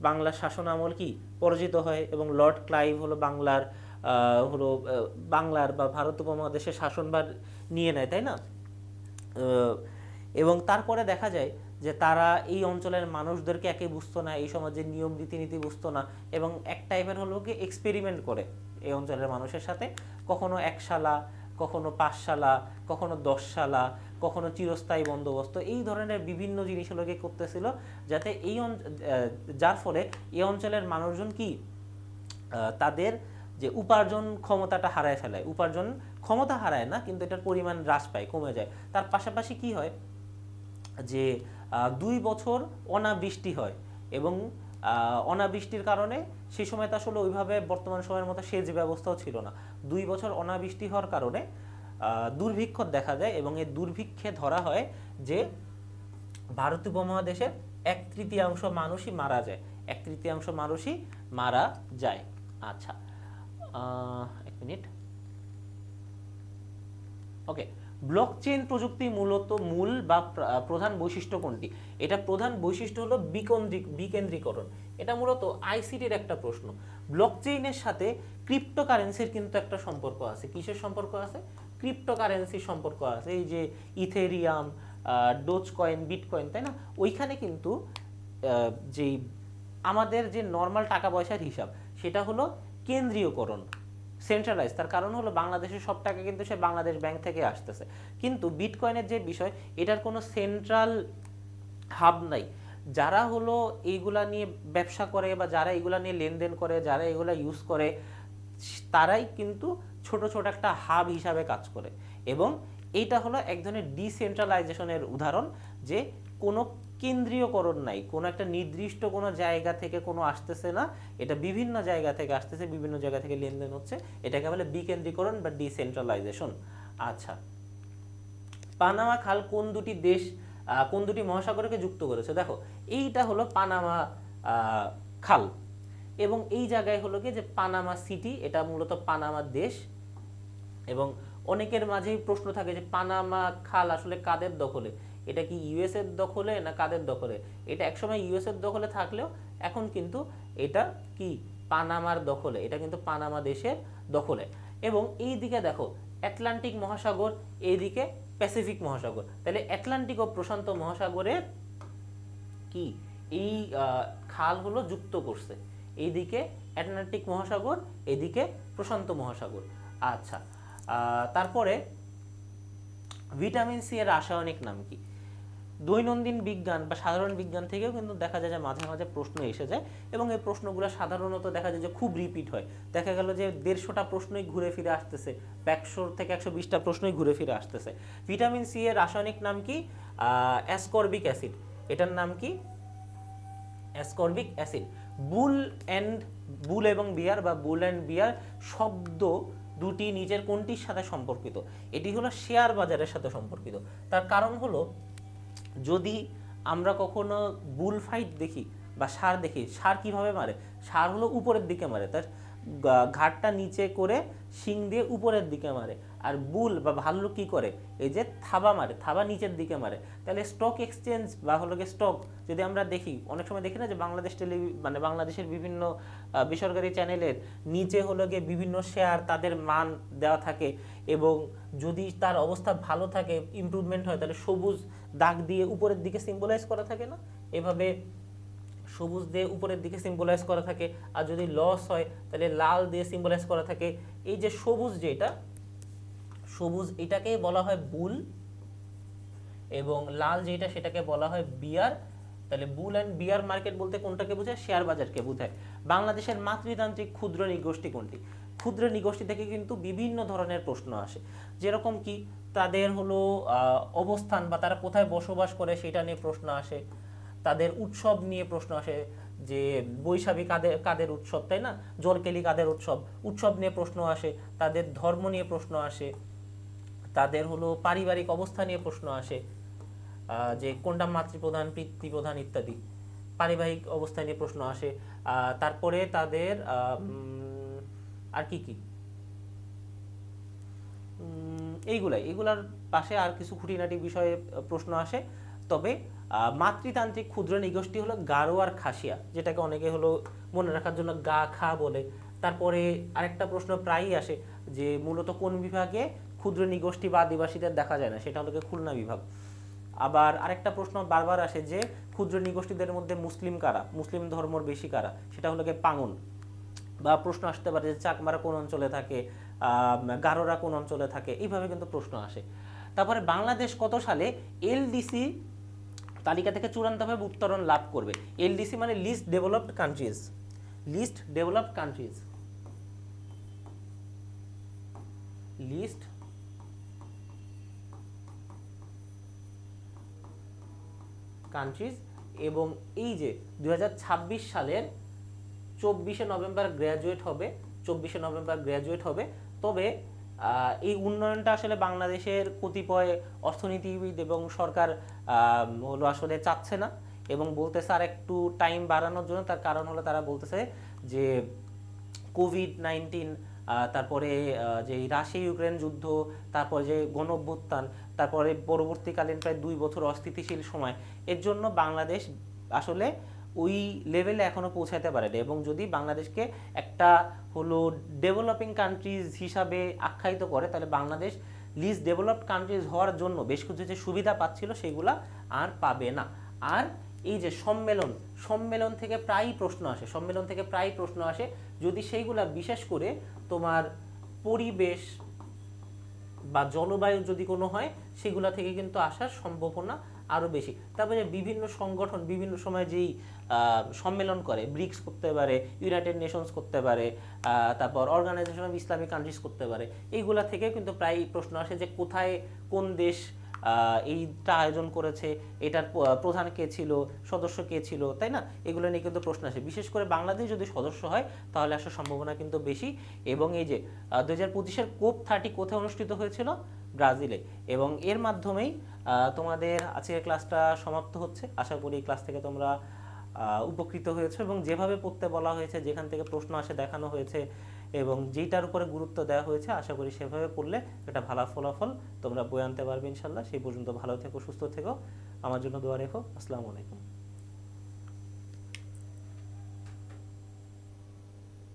বাংলার শাসন আমল কি পরাজিত হয় এবং লর্ড ক্লাইভ হলো বাংলার বা ভারত উপমহাদেশের শাসনভার নিয়ে নেয়, তাই না? এবং তারপরে দেখা যায় যে তারা এই অঞ্চলের মানুষদেরকে একে বুঝতো না, এই সমাজের নিয়ম রীতিনীতি বুঝতো না এবং এক টাইপের হলো কি এক্সপেরিমেন্ট করে এই অঞ্চলের মানুষের সাথে। কখনো ১ শালা, কখনো ৫ শালা, কখনো ১০ শালা, কখনো চিরস্থায়ী বন্দোবস্ত, এই ধরনের বিভিন্ন জিনিসগুলোকে করতেছিল যাতে যার ফলে এই অঞ্চলের মানুষজন কি তাদের যে উপার্জন ক্ষমতাটা হারায় ফেলায়। উপার্জন ক্ষমতা হারায় না, কিন্তু এটার পরিমাণ হ্রাস পায়, কমে যায়। তার পাশাপাশি কি হয় যে ২ বছর অনাবৃষ্টি হয় এবং অনাবৃষ্টির কারণে সেই সময় তো আসলে ওইভাবে বর্তমান সময়ের মতো সেচ ব্যবস্থাও ছিল না। ২ বছর অনাবৃষ্টি হওয়ার কারণে দুর্ভিক্ষ দেখা যায় এবং এই দুর্ভিক্ষে ধরা হয় যে ভারত উপমহাদেশের ১/৩ মানুষই মারা যায়। ১/৩ মানুষই মারা যায়। আচ্ছা, ১ মিনিট। ওকে, ব্লকচেইন প্রযুক্তি মূলত মূল বা প্রধান বৈশিষ্ট্য কোনটি? এটা প্রধান বৈশিষ্ট্য হলো বিকেন্দ্রীকরণ। এটা মূলত আইসিটির একটা প্রশ্ন। ব্লকচেইনের সাথে ক্রিপ্টোকারেন্সির কিন্তু একটা সম্পর্ক আছে। কিসের সম্পর্ক আছে? ক্রিপ্টোকারেন্সির সম্পর্ক আছে। এই যে ইথেরিয়াম, ডোজ কয়েন, বিটকয়েন, তাই না? ওইখানে কিন্তু যেই আমাদের যে নর্মাল টাকা পয়সার হিসাব সেটা হলো কেন্দ্রীয়করণ, সেন্ট্রালাইজ। তার কারণ হলো বাংলাদেশের সব টাকা কিন্তু সে বাংলাদেশ ব্যাংক থেকে আসতেছে। কিন্তু বিটকয়েনের যে বিষয়, এটার কোনো সেন্ট্রাল হাব নাই। যারা হলো এইগুলা নিয়ে ব্যবসা করে বা যারা এইগুলা নিয়ে লেনদেন করে, যারা এগুলা ইউজ করে, তারাই কিন্তু ছোট ছোট একটা হাব হিসাবে কাজ করে। এবং এইটা হলো এক ধরনের ডিসেন্ট্রালাইজেশনের উদাহরণ, যে কোনো কেন্দ্রীয়করণ নাই, কোনো একটা নির্দিষ্ট কোনো জায়গা থেকে কোনো আসতেছে না, এটা বিভিন্ন জায়গা থেকে আসতেছে, বিভিন্ন জায়গা থেকে লেনদেন হচ্ছে। এটাকে বলে বিকেন্দ্রীকরণ বা ডিসেন্ট্রালাইজেশন। আচ্ছা, পানামা খাল কোন দুটি মহাসাগরকে যুক্ত করেছে? দেখো, এইটা হলো পানামা খাল এবং এই জায়গায় হলো কি যে পানামা সিটি, এটা মূলত পানামা দেশ। এবং অনেকের মাঝেই প্রশ্ন থাকে যে পানামা খাল আসলে কাদের দখলে? এটা কি ইউএস এর দখলে না কাদের দখলে? এটা একসময় ইউএস এর দখলে থাকলেও এখন কিন্তু এটা কি পানামার দখলে, এটা কিন্তু পানামা দেশের দখলে। এবং এই দিকে দেখো আটলান্টিক মহাসাগর, এইদিকে প্যাসিফিক মহাসাগর। তাহলে আটলান্টিক ও প্রশান্ত মহাসাগরের কি এই খাল হলো যুক্ত করছে, এইদিকে আটলান্টিক মহাসাগর, এদিকে প্রশান্ত মহাসাগর। আচ্ছা, তারপরে ভিটামিন সি এর রাসায়নিক নাম কি? দৈনন্দিন বিজ্ঞান বা সাধারণ বিজ্ঞান থেকেও কিন্তু দেখা যায় যে মাঝে মাঝে প্রশ্ন এসে যায় এবং এই প্রশ্নগুলো সাধারণত দেখা যায় যে খুব রিপিট হয়। দেখা গেল যে ১৫০টা প্রশ্নই ঘুরে ফিরে আসতেছে, ১০০ থেকে ১২০টা প্রশ্নই ঘুরে ফিরে আসতেছে। ভিটামিন সি এর রাসায়নিক নাম কি? Ascorbic acid. এটার নাম কি? Ascorbic acid. বুল এবং বিয়ার বা বুল অ্যান্ড বিয়ার শব্দ দুটি নিজের কোনটির সাথে সম্পর্কিত? এটি হলো শেয়ার বাজারের সাথে সম্পর্কিত। তার কারণ হলো যদি আমরা কখনো বুল ফাইট দেখি বা ষাঁড় দেখি, ষাঁড় কিভাবে মারে? ষাঁড় হলো উপরের দিকে মারে, তার ঘাড়টা নিচে করে শিং দিয়ে উপরের দিকে মারে। আর বুল বা ভাল্লুক কি করে, এই যে থাবা মারে, থাবা নিচের দিকে মারে। তাহলে স্টক এক্সচেঞ্জ বা হলো গিয়ে স্টক যদি আমরা দেখি, অনেক সময় দেখি না যে বাংলাদেশ মানে বাংলাদেশের বিভিন্ন বেসরকারি চ্যানেলের নিচে হলো গিয়ে বিভিন্ন শেয়ার তাদের মান দেওয়া থাকে, এবং যদি তার অবস্থা ভালো থাকে, ইমপ্রুভমেন্ট হয়, তাহলে সবুজ দাগ দিয়ে উপরের দিকে সিম্বলাইজ করা থাকে না, এভাবে সবুজ দিয়ে উপরের দিকে সিম্বলাইজ করা থাকে। আর যদি লস হয় তাহলে লাল দিয়ে সিম্বলাইজ করা থাকে। এই যে সবুজ, যেটা সবুজ এটাকে বলা হয় বুল, এবং লাল যেটা সেটাকে বলা হয় বিয়ার। তাহলে বুল অ্যান্ড বিয়ার মার্কেট বলতে কোনটাকে বোঝায়, শেয়ার বাজারকে বোঝায়। বাংলাদেশের মাতৃতান্ত্রিক ক্ষুদ্র নৃগোষ্ঠী কোনটি? ক্ষুদ্র নৃগোষ্ঠী থেকে কিন্তু বিভিন্ন ধরনের প্রশ্ন আসে, যেরকম কি তাদের হলো অবস্থান বা তারা কোথায় বসবাস করে সেটা নিয়ে প্রশ্ন আসে, তাদের উৎসব নিয়ে প্রশ্ন আসে, যে বৈশাখী কাদের কাদের উৎসব, তাই না, জলকেলি কাদের উৎসব, উৎসব নিয়ে প্রশ্ন আসে, তাদের ধর্ম নিয়ে প্রশ্ন আসে, তাদের হলো পারিবারিক অবস্থা নিয়ে প্রশ্ন আসে, যে কোনটা মাতৃপ্রধান পিতৃপ্রধান ইত্যাদি, পারিবারিক অবস্থা নিয়ে প্রশ্ন আসে। তারপরে তাদের আর কি কি এইগুলার পাশে আর কিছু খুঁটিনাটি বিষয়ে প্রশ্ন আসে। তবে মাতৃতান্ত্রিক ক্ষুদ্র নৃগোষ্ঠী হলো গারো আর খাসিয়া, যেটাকে অনেকে হলো মনে রাখার জন্য গা খা বলে। তারপরে আরেকটা প্রশ্ন প্রায়ই আসে যে মূলত কোন বিভাগে ক্ষুদ্র নৃগোষ্ঠী বা আদিবাসীদের দেখা যায় না, সেটা হলো খুলনা বিভাগ। আবার আরেকটা প্রশ্ন বারবার আসে যে ক্ষুদ্র নৃগোষ্ঠীদের মধ্যে মুসলিম কারা, মুসলিম ধর্মর বেশি কারা, সেটা হলো পাঙ্গন। বা প্রশ্ন আসতে পারে যে চাকমারা কোন অঞ্চলে থাকে, গারোরা কোন অঞ্চলে থাকে, এইভাবে কিন্তু প্রশ্ন আসে। তারপরে বাংলাদেশ কত সালে এলডিসি তালিকা থেকে চূড়ান্তভাবে উত্তরণ লাভ করবে? এলডিসি মানে least developed countries, least developed countries, least countries. এবং এই যে 2026 সালের 24শে নভেম্বর গ্র্যাজুয়েট হবে, 24শে নভেম্বর গ্র্যাজুয়েট হবে। তবে এই উন্নয়নটা আসলে বাংলাদেশের কতিপয় অর্থনীতিবিদ এবং সরকার হলো আসলে চাচ্ছে না, এবং বলতেছে আর একটু টাইম বাড়ানোর জন্য। তার কারণ হলো তারা বলতেছে যে কোভিড-19, তারপরে যে রাশিয়া ইউক্রেন যুদ্ধ, তারপরে যে গণ অভ্যুত্থান, তারপরে পরবর্তীকালীন প্রায় 2 বছর অস্থিতিশীল সময়, এর জন্য বাংলাদেশ আসলে ওই লেভেলে এখনো পৌঁছাতে পারেনি। এবং যদি বাংলাদেশকে একটা হলো ডেভেলপিং কান্ট্রিজ হিসাবে আখ্যায়িত করে, তাহলে বাংলাদেশ লিস্ট ডেভেলপড কান্ট্রিজ হওয়ার জন্য বেশ কিছু যে সুবিধা পাচ্ছিল সেগুলা আর পাবে না। আর এই যে সম্মেলন থেকে প্রায়ই প্রশ্ন আসে, সম্মেলন থেকে প্রায়ই প্রশ্ন আসে, যদি সেইগুলা বিশেষ করে তোমার পরিবেশ বা জলবায়ু যদি কোনো হয়, সেগুলা থেকে কিন্তু আসার সম্ভাবনা আরও বেশি। তারপরে বিভিন্ন সংগঠন বিভিন্ন সময় যেই সম্মেলন করে, ব্রিক্স করতে পারে, ইউনাইটেড নেশনস করতে পারে, তারপর অর্গানাইজেশন অফ ইসলামিক কান্ট্রিজ করতে পারে, এইগুলা থেকে কিন্তু প্রায় প্রশ্ন আসে যে কোথায় কোন দেশ এইটা আয়োজন করেছে, এটার প্রধান কে ছিল, সদস্য কে ছিল, তাই না, এগুলো নিয়ে কিন্তু প্রশ্ন আসে। বিশেষ করে বাংলাদেশ যদি সদস্য হয় তাহলে আসার সম্ভাবনা কিন্তু বেশি। এবং এই যে 2025-এর COP30 কোথায় অনুষ্ঠিত হয়েছিল? ব্রাজিলে। এবং এর মাধ্যমেই তোমাদের আজকের ক্লাসটা সমাপ্ত হচ্ছে। আশা করি এই ক্লাস থেকে তোমরা উপকৃত হয়েছে, এবং যেভাবে পড়তে বলা হয়েছে, যেখান থেকে প্রশ্ন আসে দেখানো হয়েছে, এবং যেটার উপরে গুরুত্ব দেওয়া হয়েছে, আশা করি সেভাবে পড়লে একটা ভালো ফলাফল তোমরা বয়ে আনতে পারবে ইনশাল্লাহ। সেই পর্যন্ত ভালো থেকো, সুস্থ থেকো, আমার জন্য দোয়া রেখো। আসসালামু আলাইকুম।